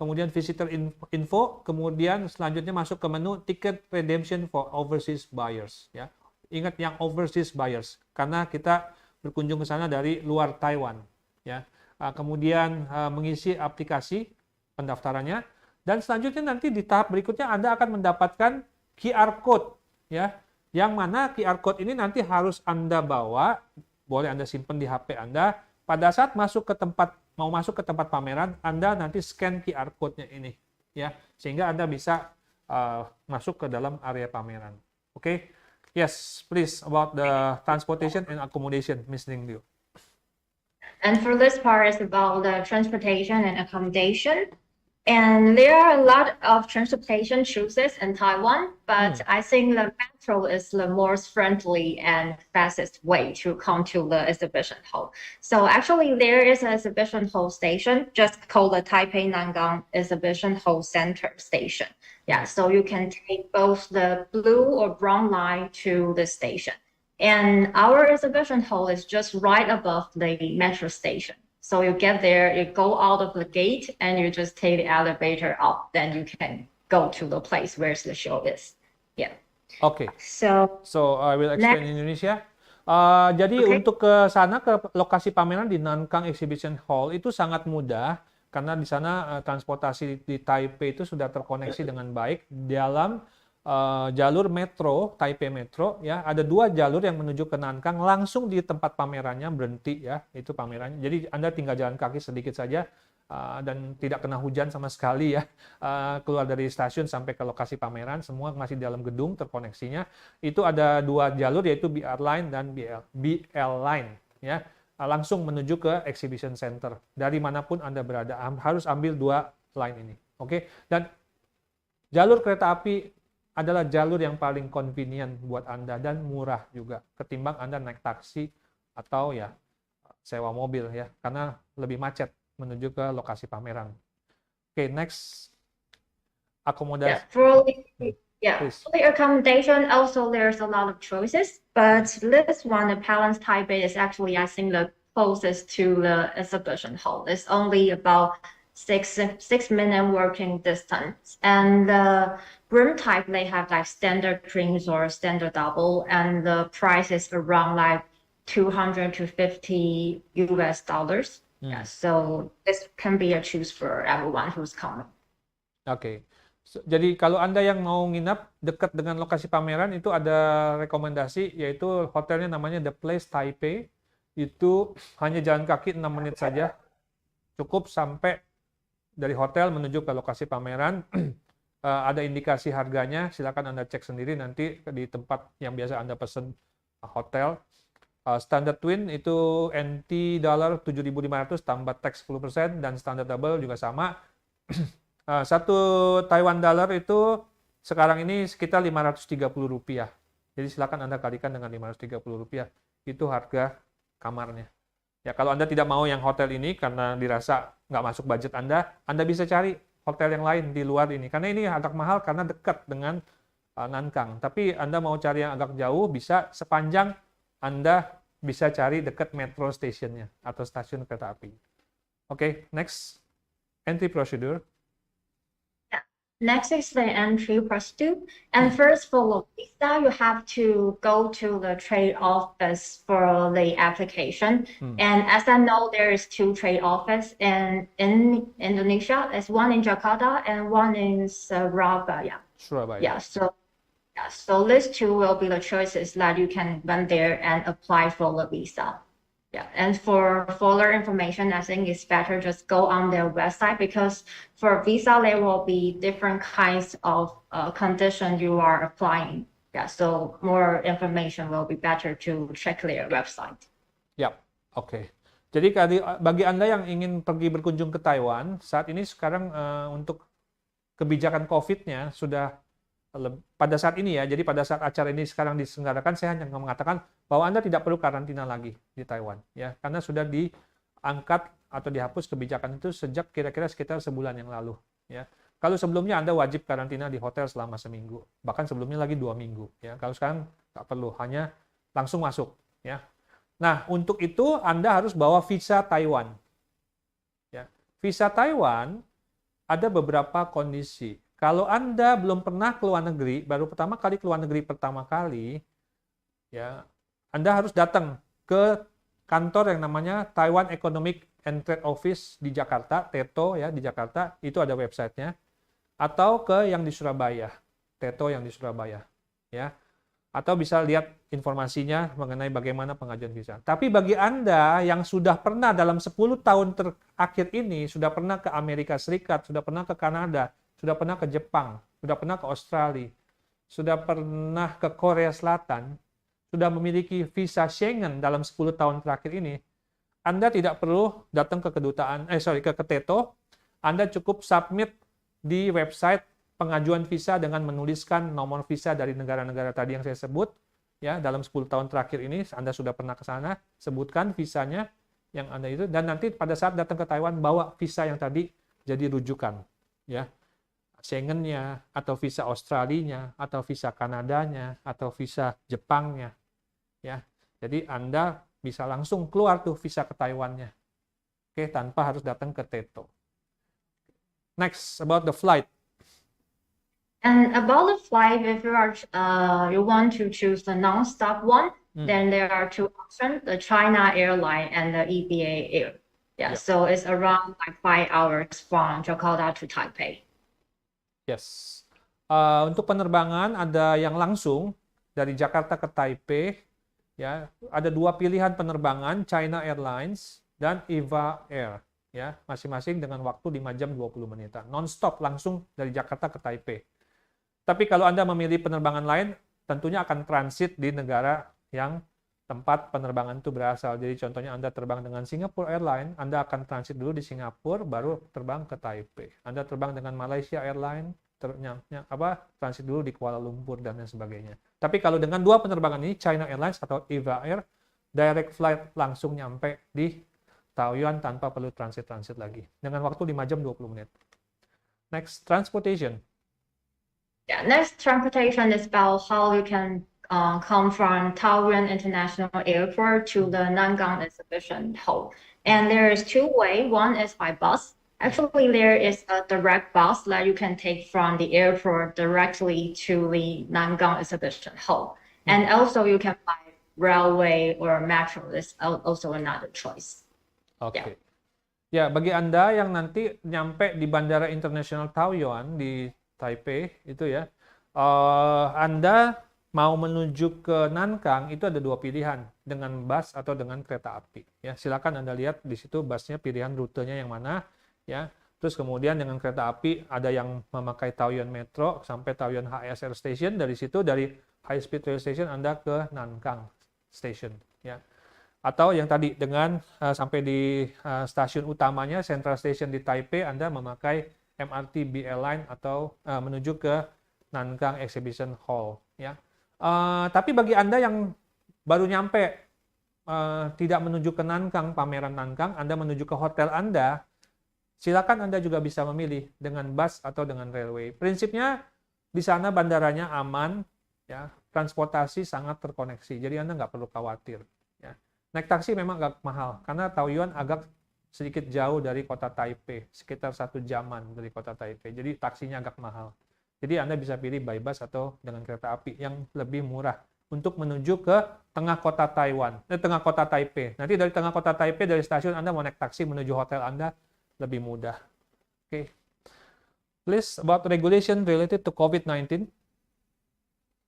kemudian visitor info, kemudian selanjutnya masuk ke menu ticket redemption for overseas buyers ya. Ingat yang overseas buyers karena kita berkunjung ke sana dari luar Taiwan ya. Kemudian mengisi aplikasi pendaftarannya dan selanjutnya nanti di tahap berikutnya Anda akan mendapatkan QR code ya. Yang mana QR code ini nanti harus Anda bawa, boleh Anda simpan di HP Anda. Pada saat mau masuk ke tempat pameran, Anda nanti scan QR code-nya ini ya, sehingga Anda bisa masuk ke dalam area pameran. Oke. Yes, please, about the transportation and accommodation, Ms. Ning Liu. And for this part is about the transportation and accommodation. And there are a lot of transportation choices in Taiwan, but I think the metro is the most friendly and fastest way to come to the exhibition hall. So actually there is an exhibition hall station just called the Taipei Nangang Exhibition Hall Center Station. Yeah, so you can take both the blue or brown line to the station. And our exhibition hall is just right above the metro station. So you get there, you go out of the gate, and you just take the elevator up. Then you can go to the place where the show is. Yeah. Okay. So I will explain in Indonesia. Jadi untuk ke sana, ke lokasi pameran di Nankang Exhibition Hall itu sangat mudah karena di sana transportasi di Taipei itu sudah terkoneksi dengan baik dalam jalur metro, Taipei Metro ya, ada 2 jalur yang menuju ke Nankang langsung di tempat pamerannya berhenti ya, itu pamerannya. Jadi Anda tinggal jalan kaki sedikit saja dan tidak kena hujan sama sekali ya, keluar dari stasiun sampai ke lokasi pameran, semua masih di dalam gedung terkoneksinya. Itu ada 2 jalur yaitu BR Line dan BL Line ya, langsung menuju ke Exhibition Center. Dari manapun Anda berada harus ambil 2 line ini. Oke. Dan jalur kereta api adalah jalur yang paling convenient buat Anda dan murah juga ketimbang Anda naik taksi atau ya sewa mobil ya, karena lebih macet menuju ke lokasi pameran. Oke, next, akomodasi. For the accommodation also there's a lot of choices, but this one, the Palace Taipei, is actually I think the closest to the exhibition hall. It's only about 6-minute walking distance, and the room type they have like standard drinks or standard double, and the price is around like 200 to 50 US dollars. Yeah, so this can be a choice for everyone who's coming. Oke. Jadi kalau Anda yang mau nginap dekat dengan lokasi pameran itu ada rekomendasi yaitu hotelnya namanya The Place Taipei. Itu hanya jalan kaki 6 menit saja. Cukup sampai dari hotel menuju ke lokasi pameran. Ada indikasi harganya, silakan Anda cek sendiri nanti di tempat yang biasa Anda pesen hotel. Standard Twin itu NT dollar 7.500 tambah tax 10% dan standard double juga sama. Satu Taiwan dollar itu sekarang ini sekitar Rp530. Jadi silakan Anda kalikan dengan Rp530. Itu harga kamarnya. Ya, kalau Anda tidak mau yang hotel ini karena dirasa nggak masuk budget Anda bisa cari hotel yang lain di luar ini. Karena ini agak mahal karena dekat dengan Nankang. Tapi Anda mau cari yang agak jauh bisa sepanjang Anda bisa cari dekat metro stationnya atau stasiun kereta api. Oke, next. Entry procedure. Next is the entry procedure. And first for the visa, you have to go to the trade office for the application. And as I know, there is 2 trade offices in Indonesia. There's one in Jakarta and one in Surabaya. Yeah, so these 2 will be the choices that you can went there and apply for the visa. Yeah, and for further information, I think it's better just go on their website because for visa, there will be different kinds of conditions you are applying. Yeah, so more information will be better to check their website. Ya, oke. Jadi bagi Anda yang ingin pergi berkunjung ke Taiwan, saat ini sekarang untuk kebijakan COVID-nya sudah pada saat ini ya, jadi pada saat acara ini sekarang diselenggarakan, saya hanya mengatakan bahwa Anda tidak perlu karantina lagi di Taiwan, ya, karena sudah diangkat atau dihapus kebijakan itu sejak kira-kira sekitar sebulan yang lalu, ya. Kalau sebelumnya Anda wajib karantina di hotel selama seminggu, bahkan sebelumnya lagi 2 minggu, ya. Kalau sekarang nggak perlu, hanya langsung masuk, ya. Nah, untuk itu Anda harus bawa visa Taiwan, ya. Visa Taiwan ada beberapa kondisi. Kalau Anda belum pernah ke luar negeri, baru pertama kali ke luar negeri ya, Anda harus datang ke kantor yang namanya Taiwan Economic and Trade Office di Jakarta, TETO ya di Jakarta, itu ada websitenya, atau ke yang di Surabaya, TETO yang di Surabaya, ya, atau bisa lihat informasinya mengenai bagaimana pengajuan visa. Tapi bagi Anda yang sudah pernah dalam 10 tahun terakhir ini, sudah pernah ke Amerika Serikat, sudah pernah ke Kanada, sudah pernah ke Jepang, sudah pernah ke Australia, sudah pernah ke Korea Selatan, sudah memiliki visa Schengen dalam 10 tahun terakhir ini, Anda tidak perlu datang ke ke TETO, Anda cukup submit di website pengajuan visa dengan menuliskan nomor visa dari negara-negara tadi yang saya sebut, ya, dalam 10 tahun terakhir ini Anda sudah pernah ke sana, sebutkan visanya yang Anda itu, dan nanti pada saat datang ke Taiwan bawa visa yang tadi jadi rujukan, ya. Schengen-nya, atau visa Australia-nya, atau visa Kanadanya, atau visa Jepangnya, ya. Jadi Anda bisa langsung keluar tuh visa ke Taiwan-nya, oke, tanpa harus datang ke TETO. Next, about the flight. And about the flight, if you want to choose the non-stop one, then there are 2 options: the China Airline and the EVA Air. Yeah, so it's around like 5 hours from Jakarta to Taipei. Yes. Untuk penerbangan ada yang langsung dari Jakarta ke Taipei, ya. Ada 2 pilihan penerbangan, China Airlines dan EVA Air, ya. Masing-masing dengan waktu 5 jam 20 menitan. Non-stop langsung dari Jakarta ke Taipei. Tapi kalau Anda memilih penerbangan lain, tentunya akan transit di negara yang tempat penerbangan itu berasal. Jadi contohnya Anda terbang dengan Singapore Airlines, Anda akan transit dulu di Singapura, baru terbang ke Taipei. Anda terbang dengan Malaysia Airlines, transit dulu di Kuala Lumpur dan lain sebagainya. Tapi kalau dengan 2 penerbangan ini, China Airlines atau EVA Air, direct flight langsung nyampe di Taiwan tanpa perlu transit lagi. Dengan waktu 5 jam 20 menit. Next, transportation. Yeah, next transportation is about how you can come from Taiwan International Airport to the Nangang Exhibition Hall. And there is 2 ways. One is by bus. Actually, there is a direct bus that you can take from the airport directly to the Nangang Exhibition Hall. And also you can buy railway or metro is also another choice. Oke. Ya, bagi Anda yang nanti nyampe di Bandara Internasional Taoyuan di Taipei itu ya, Anda mau menuju ke Nankang itu ada dua pilihan, dengan bus atau dengan kereta api. Ya, silakan Anda lihat di situ busnya pilihan rutenya yang mana, ya. Terus kemudian dengan kereta api ada yang memakai Taoyuan Metro sampai Taoyuan HSR Station, dari situ dari High Speed Rail Station Anda ke Nankang Station, ya. Atau yang tadi dengan sampai di stasiun utamanya Central Station di Taipei, Anda memakai MRT BL Line atau menuju ke Nankang Exhibition Hall, ya. Tapi bagi Anda yang baru nyampe tidak menuju ke Nankang, pameran Nankang, Anda menuju ke hotel Anda, silakan Anda juga bisa memilih dengan bus atau dengan railway. Prinsipnya di sana bandaranya aman, ya, transportasi sangat terkoneksi, jadi Anda nggak perlu khawatir. Ya. Naik taksi memang agak mahal, karena Taoyuan agak sedikit jauh dari kota Taipei, sekitar 1 jaman dari kota Taipei, jadi taksinya agak mahal. Jadi Anda bisa pilih by bus atau dengan kereta api yang lebih murah untuk menuju ke tengah kota tengah kota Taipei. Nanti dari tengah kota Taipei, dari stasiun Anda mau naik taksi menuju hotel Anda lebih mudah. Oke. Please, about regulation related to COVID-19.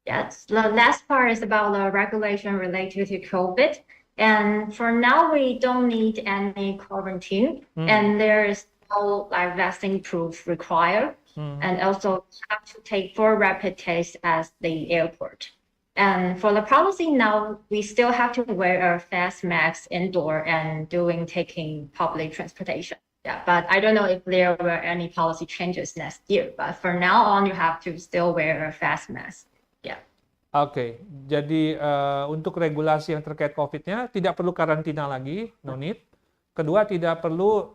Yes, the last part is about the regulation related to COVID. And for now, we don't need any quarantine, and there is no like vaccine proof required. And also have to take 4 rapid tests at the airport. And for the policy now, we still have to wear a face mask indoor and taking public transportation. Yeah, but I don't know if there were any policy changes next year. But for now on, you have to still wear a face mask. Yeah. Oke, jadi untuk regulasi yang terkait COVID-nya tidak perlu karantina lagi, no need. Kedua, tidak perlu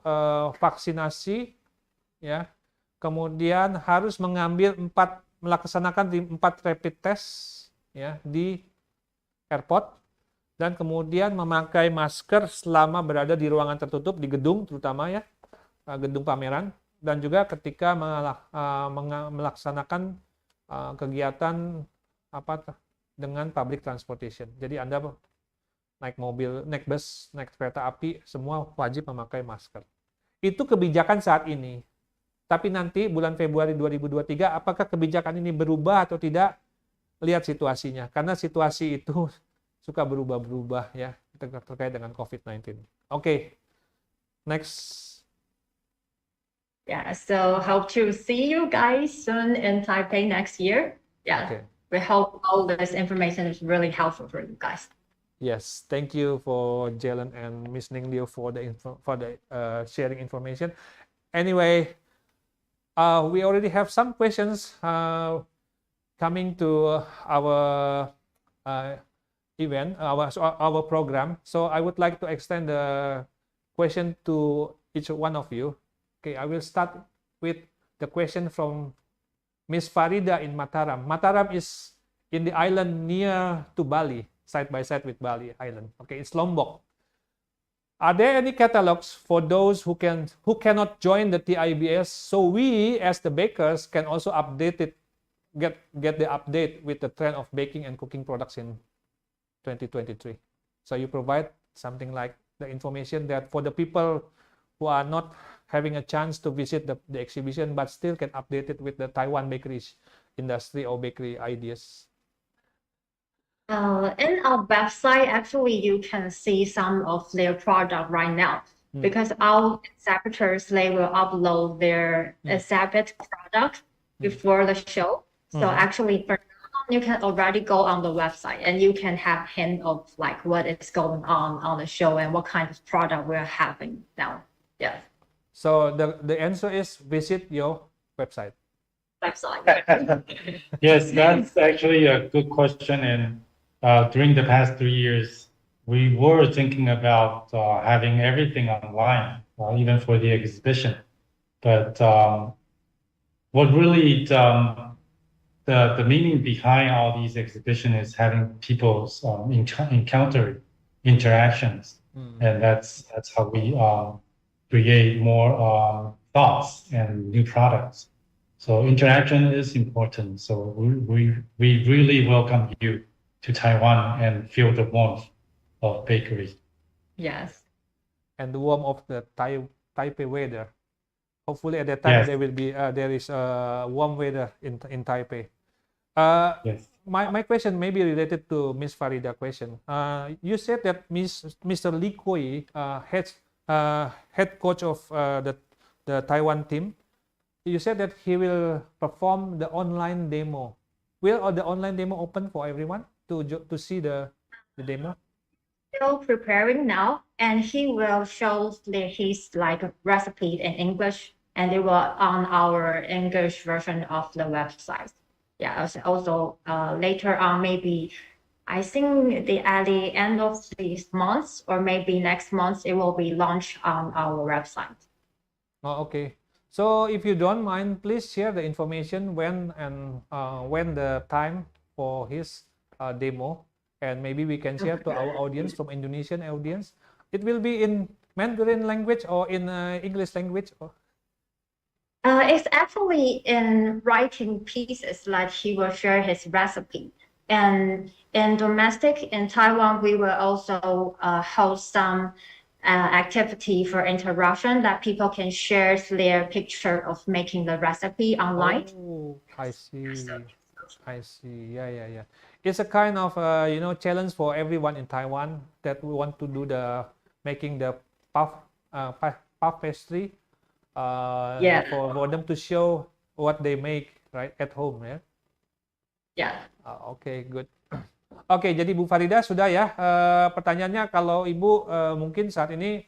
vaksinasi, ya. Kemudian harus melaksanakan 4 rapid test, ya, di airport, dan kemudian memakai masker selama berada di ruangan tertutup di gedung, terutama ya, gedung pameran, dan juga ketika melaksanakan kegiatan dengan public transportation. Jadi Anda naik mobil, naik bus, naik kereta api, semua wajib memakai masker. Itu kebijakan saat ini. Tapi nanti bulan Februari 2023, apakah kebijakan ini berubah atau tidak? Lihat situasinya. Karena situasi itu suka berubah-berubah ya, terkait dengan COVID-19. Oke. Next. Yeah, so hope to see you guys soon in Taipei next year. Yeah. Okay. We hope all this information is really helpful for you guys. Yes, thank you for Jalen and Miss Ning Liu for the sharing information. Anyway, we already have some questions coming to our event, our program. So I would like to extend the question to each one of you. Okay, I will start with the question from Miss Farida in Mataram. Mataram is in the island near to Bali, side by side with Bali Island. Okay, it's Lombok. Are there any catalogs for those who cannot join the TIBS, so we as the bakers can also update it, get the update with the trend of baking and cooking products in 2023? So you provide something like the information that for the people who are not having a chance to visit the exhibition but still can update it with the Taiwan bakery industry or bakery ideas. In our website, actually, you can see some of their product right now because our exhibitors, they will upload their exhibit product before the show. So actually, for now, you can already go on the website and you can have hint of like what is going on the show and what kind of product we're having now. Yeah. So the answer is visit your website. Yes, that's actually a good question. And during the past 3 years, we were thinking about having everything online, even for the exhibition. But what really the meaning behind all these exhibitions is having people's interactions, and that's how we create more thoughts and new products. So interaction is important. So we really welcome you to Taiwan and feel the warmth of bakery. Yes. And the warmth of the Taipei weather. Hopefully at that time Yes. there will be there is warm weather in Taipei. Yes. My question may be related to Miss Farida question. You said that Mr. Lee Koi, head coach of the Taiwan team, you said that he will perform the online demo. Will the online demo open for everyone to see the demo? Still preparing now, and he will show his like recipe in English, and it will on our English version of the website. Yeah, also later on, maybe I think at the end of this month or maybe next month, it will be launched on our website. Oh, okay. So if you don't mind, please share the information when the time for his demo, and maybe we can share to our audience from Indonesian audience. It will be in Mandarin language or in English language? It's actually in writing pieces, like he will share his recipe. And in domestic in Taiwan, we will also host some activity for interaction that people can share their picture of making the recipe online. Oh, I see. I see. Yeah. It's a kind of challenge for everyone in Taiwan that we want to do making the puff pastry. For them to show what they make right at home, ya. Yeah. Oke, good. Oke, jadi Bu Farida sudah ya. Pertanyaannya, kalau Ibu mungkin saat ini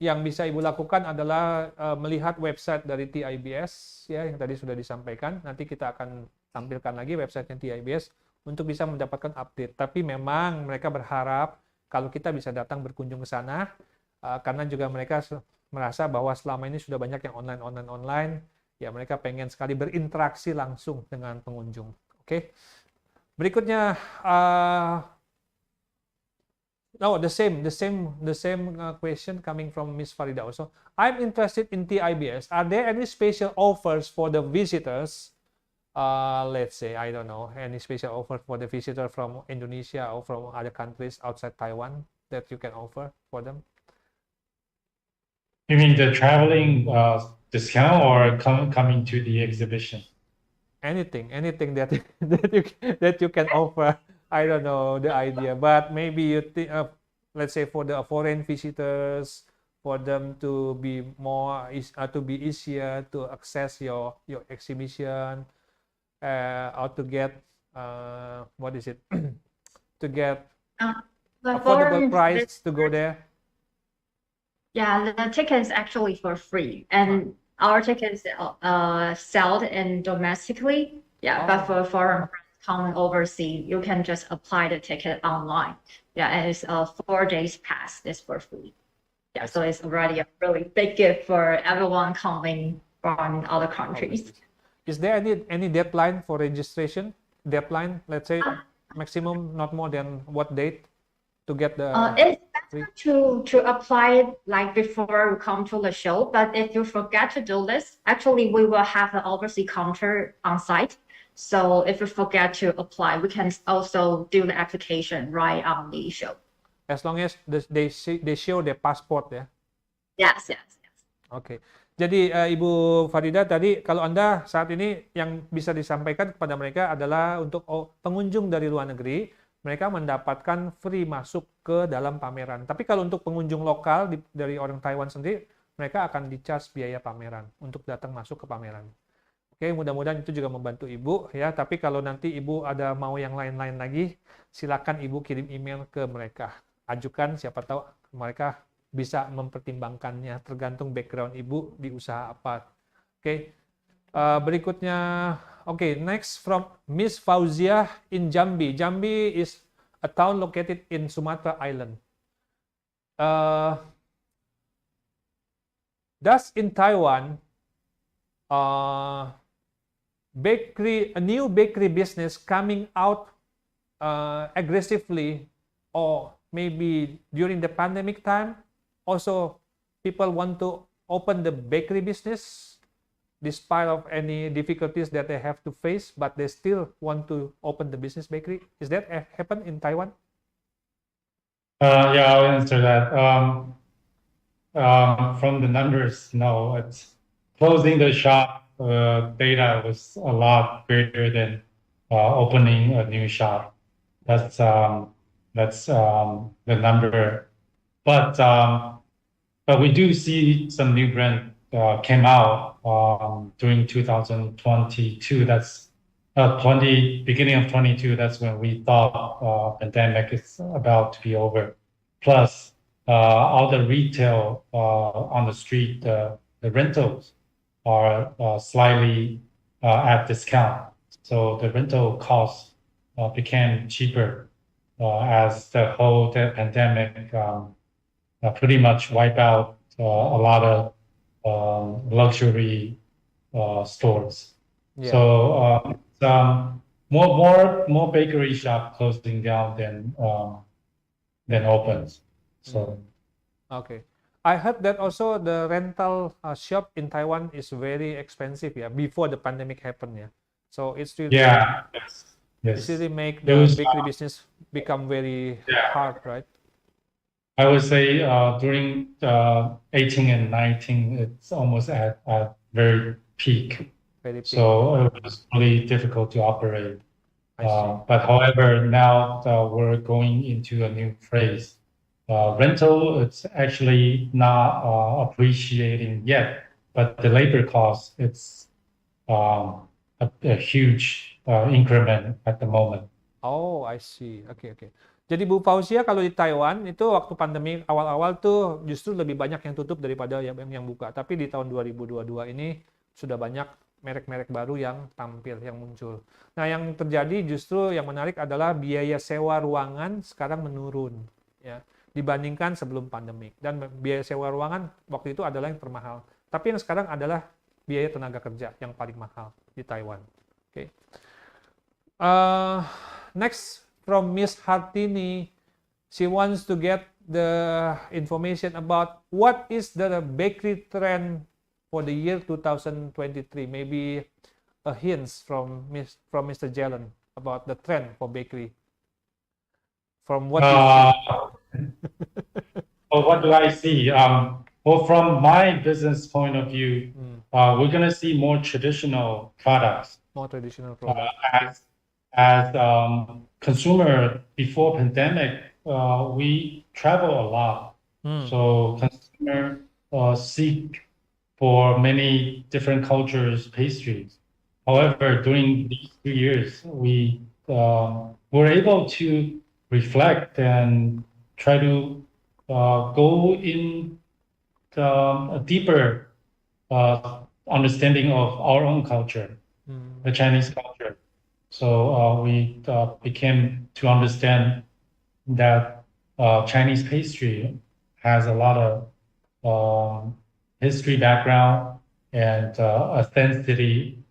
yang bisa Ibu lakukan adalah melihat website dari TIBS ya, yang tadi sudah disampaikan. Nanti kita akan tampilkan lagi websitenya TIBS untuk bisa mendapatkan update. Tapi memang mereka berharap kalau kita bisa datang berkunjung ke sana, karena juga mereka merasa bahwa selama ini sudah banyak yang online, ya mereka pengen sekali berinteraksi langsung dengan pengunjung. Oke. Berikutnya, the same question coming from Miss Farida also. I'm interested in TIBS. Are there any special offers for the visitors? Let's say, I don't know, any special offer for the visitor from Indonesia or from other countries outside Taiwan that you can offer for them? You mean the traveling discount or coming to the exhibition? Anything that that you can offer. I don't know the idea, but maybe you think, let's say for the foreign visitors, for them to be easier to access your exhibition, or to get what is it? To get affordable price to go there. Yeah, the ticket is actually for free, and our tickets sold in domestically. Yeah, but for foreign friends coming overseas, you can just apply the ticket online. Yeah, and it's a 4 days pass. It's for free. Yeah, so it's already a really big gift for everyone coming from other countries. Is there any deadline for registration? Deadline, let's say maximum, not more than what date to get the? It's better to apply it like before you come to the show. But if you forget to do this, actually we will have the overseas counter on site. So if you forget to apply, we can also do the application right on the show. As long as they show their passport ya. Yes. Oke. Jadi Ibu Farida tadi, kalau Anda saat ini yang bisa disampaikan kepada mereka adalah untuk pengunjung dari luar negeri, mereka mendapatkan free masuk ke dalam pameran. Tapi kalau untuk pengunjung lokal dari orang Taiwan sendiri, mereka akan di-charge biaya pameran untuk datang masuk ke pameran. Oke, mudah-mudahan itu juga membantu Ibu ya. Tapi kalau nanti Ibu ada mau yang lain-lain lagi, silakan Ibu kirim email ke mereka. Ajukan, siapa tahu mereka bisa mempertimbangkannya, tergantung background Ibu di usaha apa. Oke. Berikutnya, next from Miss Fauzia in Jambi. Jambi is a town located in Sumatra Island. Does in Taiwan, a new bakery business coming out aggressively, or maybe during the pandemic time, also people want to open the bakery business? despite of any difficulties that they have to face, but they still want to open the business bakery. Is that happen in Taiwan? Yeah, I'll answer that. From the numbers, no, it's closing the shop data was a lot greater than opening a new shop. That's the number. But we do see some new brand came out during 2022. That's beginning of 22. That's when we thought pandemic is about to be over. Plus, all the retail on the street, the rentals are slightly at discount. So the rental costs became cheaper as the pandemic pretty much wipe out a lot of luxury stores. Yeah. So more bakery shop closing down than opens. So Okay. I heard that also the rental shop in Taiwan is very expensive, yeah, before the pandemic happened, yeah. So it's really, yeah, yes, it's yes. really make It the was, bakery business become very yeah. hard, right? I would say during 18 and 19, it's almost at very peak. Very big. So it was really difficult to operate. I see. But however, now we're going into a new phase. Rental, it's actually not appreciating yet, but the labor cost, it's a huge increment at the moment. Oh, I see. Oke, oke. Jadi Bu Fauzia, kalau di Taiwan itu waktu pandemi awal-awal tuh justru lebih banyak yang tutup daripada yang buka. Tapi di tahun 2022 ini sudah banyak merek-merek baru yang tampil, yang muncul. Nah, yang terjadi justru yang menarik adalah biaya sewa ruangan sekarang menurun, ya, dibandingkan sebelum pandemi. Dan biaya sewa ruangan waktu itu adalah yang termahal. Tapi yang sekarang adalah biaya tenaga kerja yang paling mahal di Taiwan. Oke. Next from Miss Hartini, she wants to get the information about what is the bakery trend for the year 2023. Maybe a hint from Mr. Jalen about the trend for bakery. From what you see. Well, what do I see? Well, from my business point of view, we're going to see more traditional products. More traditional products. As consumer before pandemic, we travel a lot. So consumer seek for many different cultures, pastries. However, during these 2 years, we were able to reflect and try to go in a deeper understanding of our own culture, the Chinese culture. So we became to understand that Chinese pastry has a lot of history background and authenticity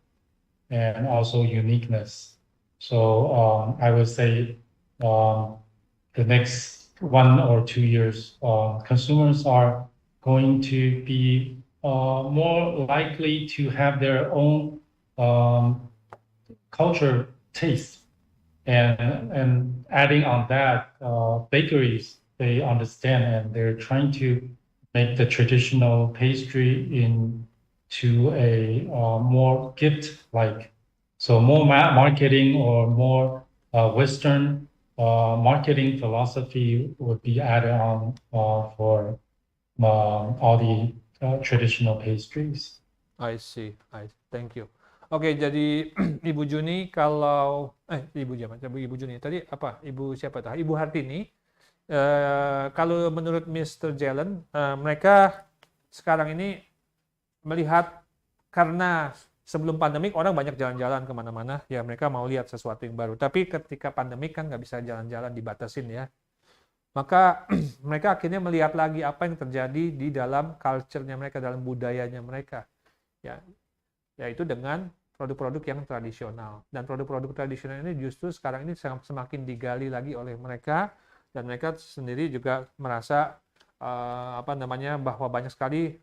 and also uniqueness. So I would say the next 1 or 2 years, consumers are going to be more likely to have their own culture taste, and adding on that, bakeries, they understand and they're trying to make the traditional pastry into a more gift-like. So more marketing or more Western marketing philosophy would be added on for all the traditional pastries. I see. Thank you. Oke, jadi Ibu Juni kalau Ibu Juni tadi apa? Ibu siapa tah? Ibu Hartini. Kalau menurut Mr. Jalen, mereka sekarang ini melihat karena sebelum pandemik orang banyak jalan-jalan kemana-mana, ya mereka mau lihat sesuatu yang baru. Tapi ketika pandemik kan nggak bisa jalan-jalan, dibatasin ya. Maka mereka akhirnya melihat lagi apa yang terjadi di dalam culture-nya mereka, dalam budayanya mereka, ya, yaitu dengan produk-produk yang tradisional. Dan produk-produk tradisional ini justru sekarang ini semakin digali lagi oleh mereka, dan mereka sendiri juga merasa bahwa banyak sekali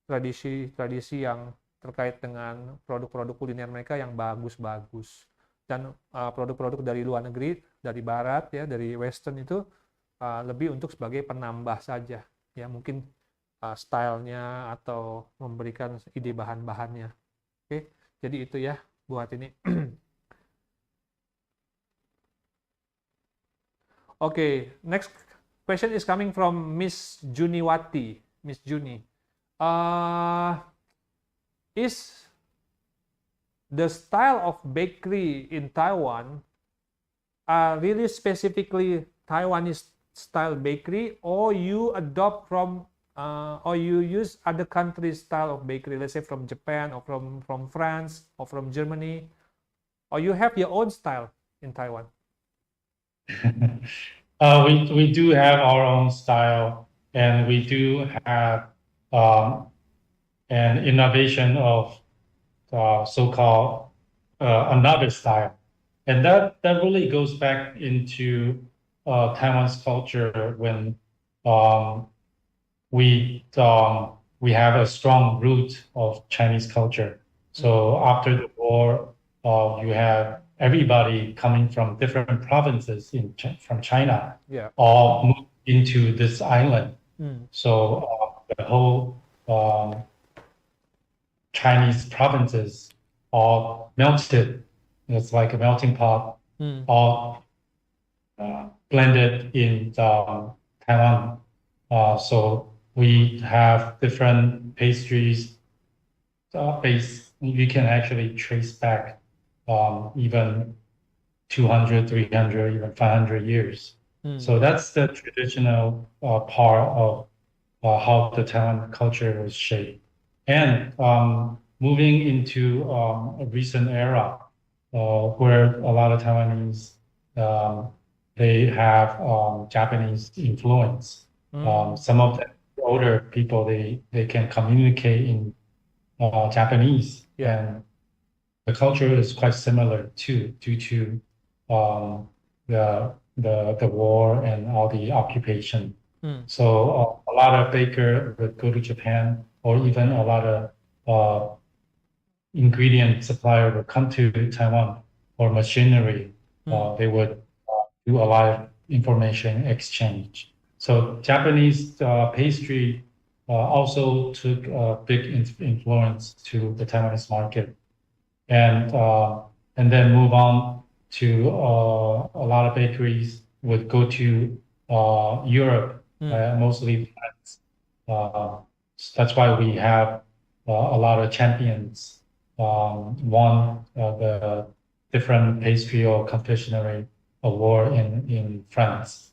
tradisi-tradisi yang terkait dengan produk-produk kuliner mereka yang bagus-bagus. Dan produk-produk dari luar negeri, dari barat ya, dari western itu lebih untuk sebagai penambah saja ya, mungkin stylenya atau memberikan ide bahan-bahannya. Oke, jadi itu ya buat ini. Oke, next question is coming from Miss Juniwati. Miss Juni, is the style of bakery in Taiwan really specifically Taiwanese style bakery, or you adopt from or you use other countries' style of bakery, let's say from Japan or from France or from Germany, or you have your own style in Taiwan? We do have our own style, and we do have an innovation of so-called another style, and that really goes back into Taiwan's culture when we have a strong root of Chinese culture. So after the war, you have everybody coming from different provinces from China, all moved into this island. So the whole Chinese provinces all melted. It's like a melting pot, all blended in Taiwan. So we have different pastries. You can actually trace back even 200, 300, even 500 years. So that's the traditional part of how the Taiwan culture was shaped. And moving into a recent era where a lot of Taiwanese, they have Japanese influence. Some of the older people, they can communicate in Japanese, and the culture is quite similar too, due to the war and all the occupation. So a lot of bakers would go to Japan, or even a lot of ingredient supplier would come to Taiwan, or machinery. They would do a lot of information exchange. So Japanese pastry also took a big influence to the Taiwanese market, and then move on to a lot of bakeries would go to Europe, mostly France. That's why we have a lot of champions won the different pastry or confectionery award in France.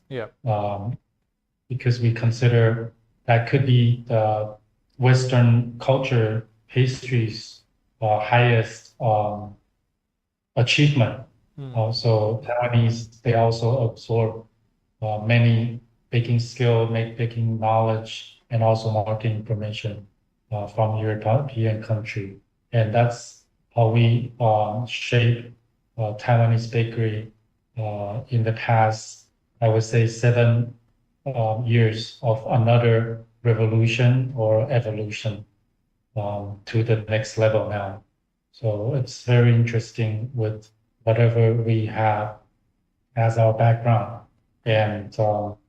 Because we consider that could be the Western culture pastries highest achievement. So Taiwanese, they also absorb many baking skill, baking knowledge, and also marketing information from European country. And that's how we shape Taiwanese bakery in the past, I would say, 7 years of another revolution or evolution to the next level now. So it's very interesting with whatever we have as our background, and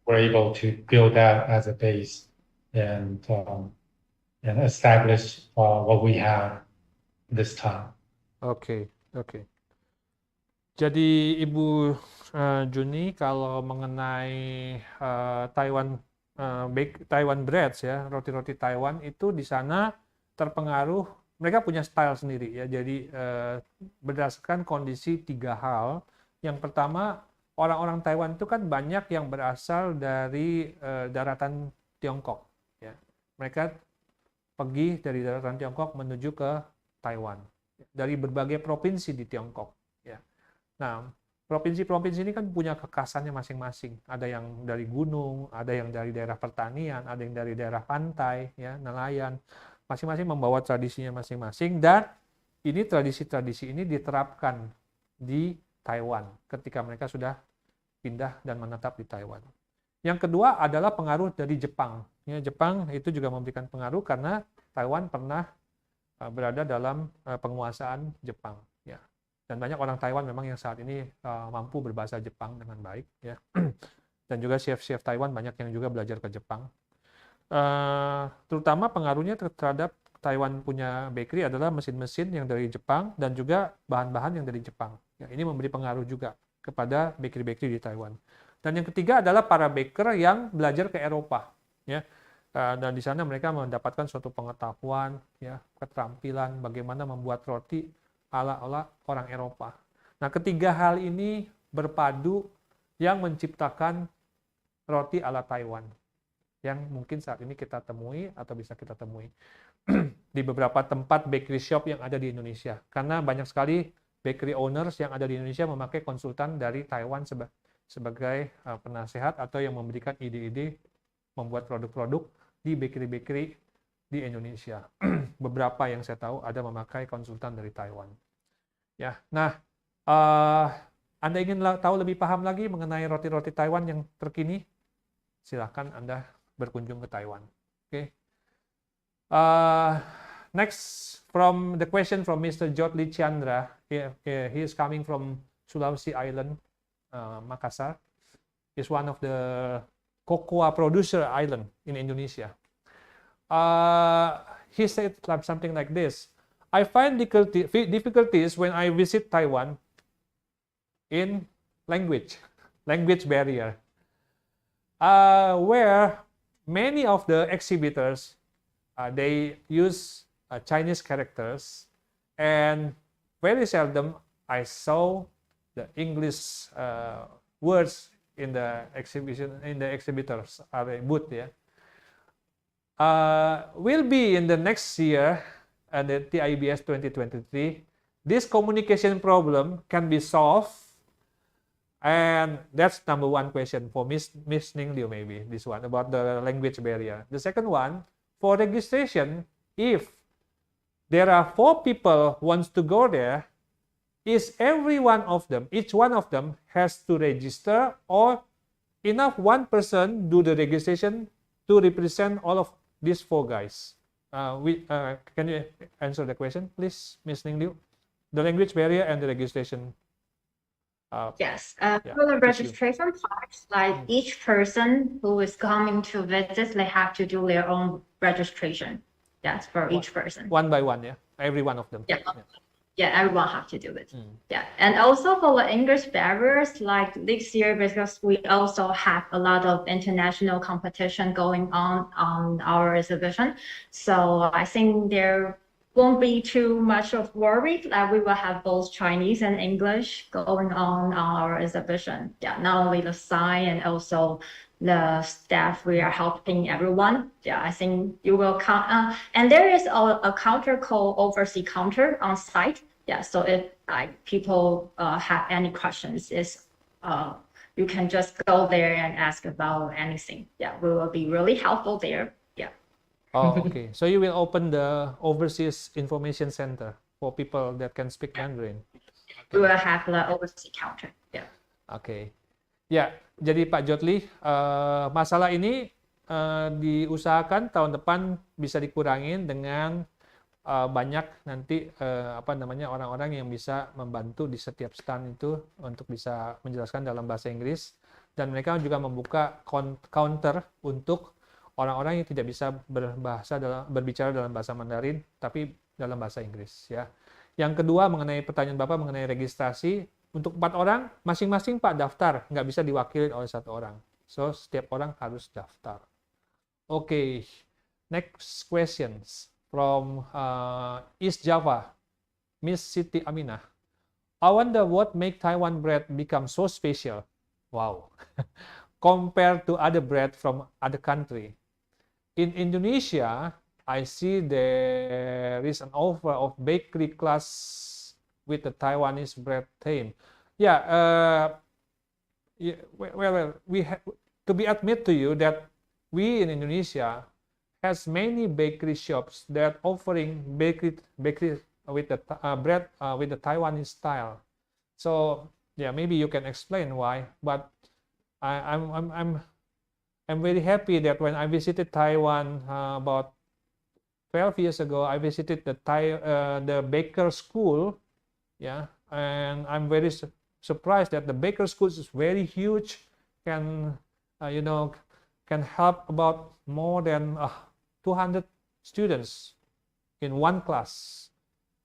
we're able to build that as a base and establish what we have this time. Oke. Jadi Ibu Juni, kalau mengenai Taiwan breads ya, roti-roti Taiwan itu di sana terpengaruh, mereka punya style sendiri ya. Jadi berdasarkan kondisi 3 hal. Yang pertama, orang-orang Taiwan itu kan banyak yang berasal dari daratan Tiongkok ya. Mereka pergi dari daratan Tiongkok menuju ke Taiwan dari berbagai provinsi di Tiongkok ya. Nah, provinsi-provinsi ini kan punya kekhasannya masing-masing. Ada yang dari gunung, ada yang dari daerah pertanian, ada yang dari daerah pantai, ya, nelayan. Masing-masing membawa tradisinya masing-masing, dan ini tradisi-tradisi ini diterapkan di Taiwan ketika mereka sudah pindah dan menetap di Taiwan. Yang kedua adalah pengaruh dari Jepang. Ya, Jepang itu juga memberikan pengaruh karena Taiwan pernah berada dalam penguasaan Jepang. Ya. Dan banyak orang Taiwan memang yang saat ini mampu berbahasa Jepang dengan baik. Ya. Dan juga chef-chef Taiwan banyak yang juga belajar ke Jepang. Terutama pengaruhnya terhadap Taiwan punya bakery adalah mesin-mesin yang dari Jepang dan juga bahan-bahan yang dari Jepang. Ya, ini memberi pengaruh juga kepada bakery-bakery di Taiwan. Dan yang ketiga adalah para baker yang belajar ke Eropa. Ya. Dan di sana mereka mendapatkan suatu pengetahuan, ya, keterampilan bagaimana membuat roti ala-ala orang Eropa. Nah, ketiga hal ini berpadu yang menciptakan roti ala Taiwan yang mungkin saat ini kita temui atau bisa kita temui di beberapa tempat bakery shop yang ada di Indonesia. Karena banyak sekali bakery owners yang ada di Indonesia memakai konsultan dari Taiwan sebagai penasehat atau yang memberikan ide-ide membuat produk-produk di bakery-bakery di Indonesia. Beberapa yang saya tahu ada memakai konsultan dari Taiwan. Ya, nah, Anda ingin tahu lebih paham lagi mengenai roti-roti Taiwan yang terkini? Silahkan Anda berkunjung ke Taiwan. Okay. Next, from the question from Mr. Jotli Chandra, he is coming from Sulawesi Island, Makassar. Is one of the cocoa producer island in Indonesia. He said something like this: I find difficulties when I visit Taiwan in language barrier, where many of the exhibitors they use Chinese characters, and very seldom I saw the English words in the exhibitors booth. Yeah, will be in the next year at the TIBS 2023. This communication problem can be solved. And that's number one question for Miss Ning Liu, maybe, this one, about the language barrier. The second one, for registration, if there are 4 people who wants to go there, is every one of them, each one of them has to register, or enough one person do the registration to represent all of these 4 guys? Can you answer the question, please, Miss Ning Liu? The language barrier and the registration. Yes, for the registration part, like each person who is coming to visit, they have to do their own registration. Yes, for each person. One by one, yeah? Every one of them. Yeah, yeah, everyone have to do it. Yeah, and also for the English barriers, like this year, because we also have a lot of international competition going on our exhibition. So I think there won't be too much of worry that we will have both Chinese and English going on our exhibition. Yeah, not only the sign and also the staff, we are helping everyone. Yeah, I think you will count. And there is a counter called overseas counter on site. Yeah, so if like people have any questions, you can just go there and ask about anything. Yeah, we will be really helpful there. Yeah. Oh, okay. So you will open the overseas information center for people that can speak Mandarin. We will have the overseas counter. Yeah. Oke. Ya, jadi Pak Jotli, masalah ini diusahakan tahun depan bisa dikurangin dengan banyak nanti orang-orang yang bisa membantu di setiap stand itu untuk bisa menjelaskan dalam bahasa Inggris, dan mereka juga membuka counter untuk orang-orang yang tidak bisa berbicara dalam bahasa Mandarin tapi dalam bahasa Inggris, ya. Yang kedua, mengenai pertanyaan Bapak mengenai registrasi, untuk 4 orang masing-masing Pak daftar, nggak bisa diwakili oleh 1 orang. So setiap orang harus daftar. Okay, next questions from East Java, Miss Siti Aminah. I wonder what make Taiwan bread become so special, wow, compared to other bread from other country. In Indonesia, I see there is an offer of bakery class with the Taiwanese bread theme. Yeah, well, we have to be admit to you that we in Indonesia has many bakery shops that offering bakery with the bread with the Taiwanese style. So yeah, maybe you can explain why. But I'm very happy that when I visited Taiwan about 12 years ago, I visited the baker school, yeah, and I'm very surprised that the baker school is very huge, can can help about more than 200 students in one class.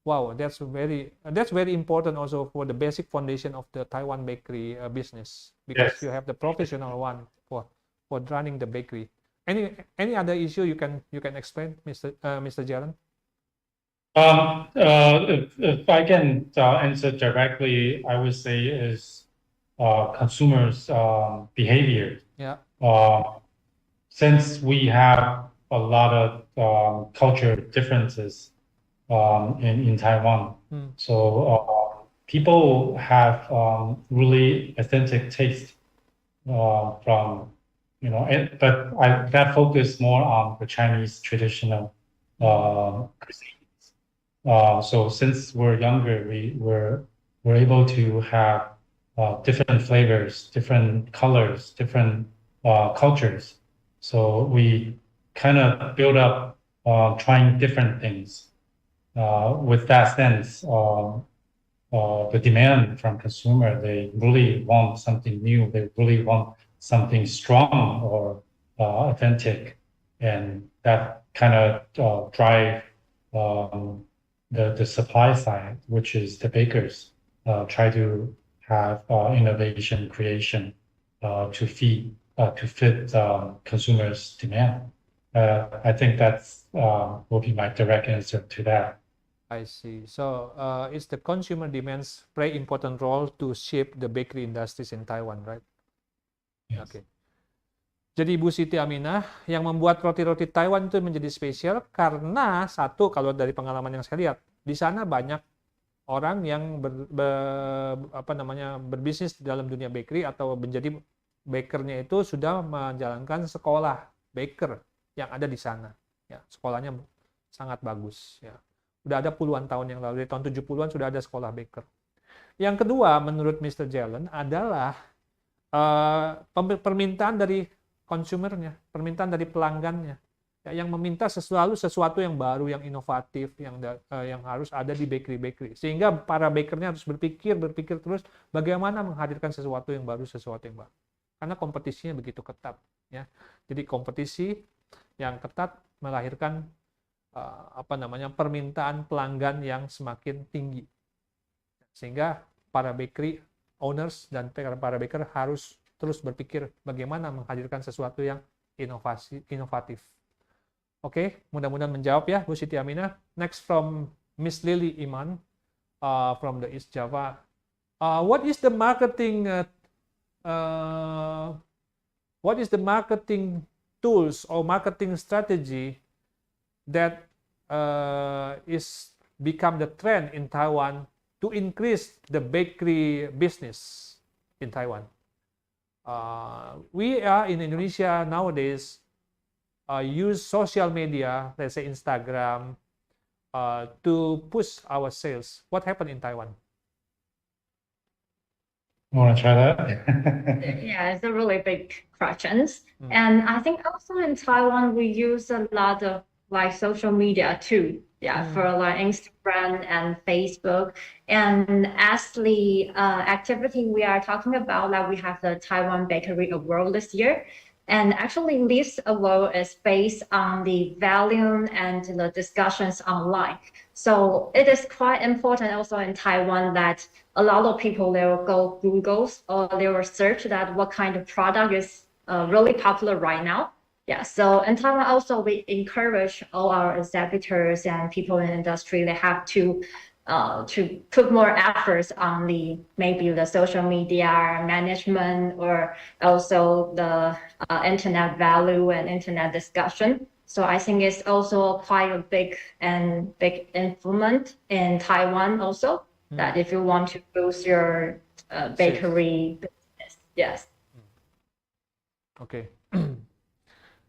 Wow, that's very important also for the basic foundation of the Taiwan bakery business, because Yes. you have the professional one for running the bakery. Any other issue you can explain, Mr. Jalen? If I can answer directly, I would say is consumers' behavior. Yeah. Since we have a lot of culture differences in Taiwan, so people have really authentic taste from but that focus more on the Chinese traditional cuisine. So since we're younger, we're able to have different flavors, different colors, different cultures. So we kind of build up trying different things. With that sense, the demand from consumer, they really want something new. They really want something strong or authentic, and that kind of drive the supply side, which is the bakers, try to have innovation creation to fit consumers' demand. I think that's will be my direct answer to that. I see. So it's the consumer demands play important role to shape the bakery industries in Taiwan, right? Yes. Oke. Jadi Bu Siti Aminah, yang membuat roti-roti Taiwan itu menjadi spesial karena satu, kalau dari pengalaman yang saya lihat, di sana banyak orang yang berbisnis di dalam dunia bakery atau menjadi bakernya itu sudah menjalankan sekolah baker yang ada di sana. Ya, sekolahnya sangat bagus. Ya. Udah ada puluhan tahun yang lalu, dari tahun 70-an sudah ada sekolah baker. Yang kedua, menurut Mr. Jalen adalah permintaan dari konsumernya, permintaan dari pelanggannya, ya, yang meminta selalu sesuatu yang baru, yang inovatif, yang harus ada di bakery. Sehingga para bakernya harus berpikir terus bagaimana menghadirkan sesuatu yang baru. Karena kompetisinya begitu ketat, ya. Jadi kompetisi yang ketat melahirkan permintaan pelanggan yang semakin tinggi, sehingga para bakery owners dan para baker harus terus berpikir bagaimana menghadirkan sesuatu yang inovatif. Oke, mudah-mudahan menjawab ya Bu Siti Aminah. Next from Miss Lily Iman from the East Java. What is the marketing tools or marketing strategy that is become the trend in Taiwan to increase the bakery business in Taiwan? We are in Indonesia nowadays use social media, let's say Instagram, to push our sales. What happened in Taiwan? You want to try that? Yeah, it's a really big question. And I think also in Taiwan, we use a lot of like social media too. Yeah, for like Instagram and Facebook. And as the activity we are talking about, like we have the Taiwan Bakery Award this year. And actually this award is based on the value and the discussions online. So it is quite important also in Taiwan that a lot of people, they will go Google or they will search that what kind of product is really popular right now. Yeah, so in Taiwan also we encourage all our exhibitors and people in the industry, they have to put more efforts on maybe the social media management or also the internet value and internet discussion. So I think it's also quite a big influence in Taiwan also, that if you want to boost your bakery business. Yes. Oke.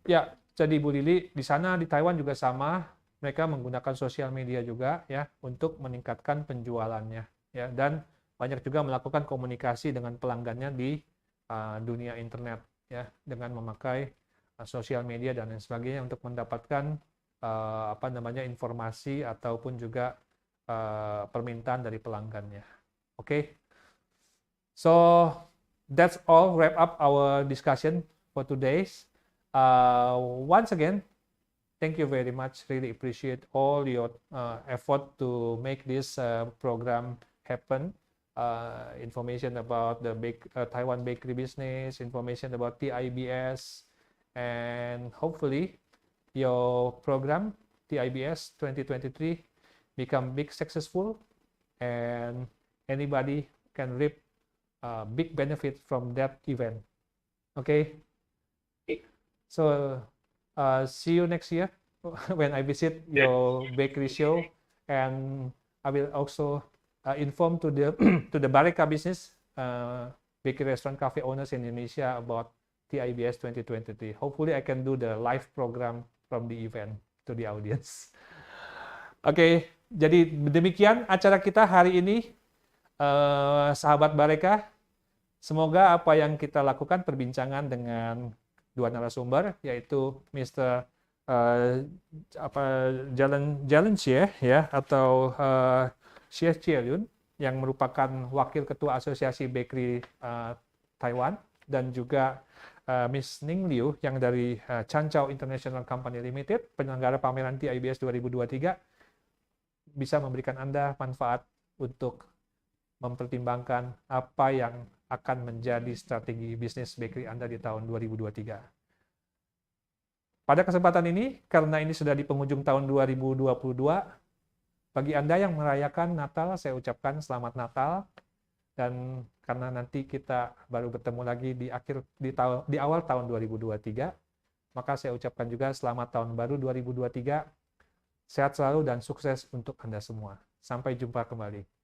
Ya, jadi Bu Lili, di sana di Taiwan juga sama, mereka menggunakan sosial media juga ya untuk meningkatkan penjualannya ya, dan banyak juga melakukan komunikasi dengan pelanggannya di dunia internet ya, dengan memakai sosial media dan lain sebagainya untuk mendapatkan informasi ataupun juga permintaan dari pelanggannya. Oke. So that's all, wrap up our discussion for today's. Once again, thank you very much. Really appreciate all your effort to make this program happen. Information about the Taiwan bakery business, information about TIBS, and hopefully your program TIBS 2023 become big successful, and anybody can reap big benefit from that event. Okay. So see you next year when I visit your bakery show, and I will also inform to the to the BARECA business, bakery, restaurant, cafe owners in Indonesia about TIBS 2023. Hopefully I can do the live program from the event to the audience. Oke, jadi demikian acara kita hari ini, sahabat BARECA. Semoga apa yang kita lakukan, perbincangan dengan dua narasumber, yaitu Mr. Jalan Xie, ya, atau Xie Chielyun, yang merupakan Wakil Ketua Asosiasi Bakery Taiwan, dan juga Miss Ning Liu yang dari Taiwan International Company Limited, penyelenggara pameran TIBS 2023, bisa memberikan Anda manfaat untuk mempertimbangkan apa yang akan menjadi strategi bisnis bakery Anda di tahun 2023. Pada kesempatan ini, karena ini sudah di penghujung tahun 2022, bagi Anda yang merayakan Natal, saya ucapkan selamat Natal. Dan karena nanti kita baru bertemu lagi di awal tahun 2023, maka saya ucapkan juga selamat tahun baru 2023. Sehat selalu dan sukses untuk Anda semua. Sampai jumpa kembali.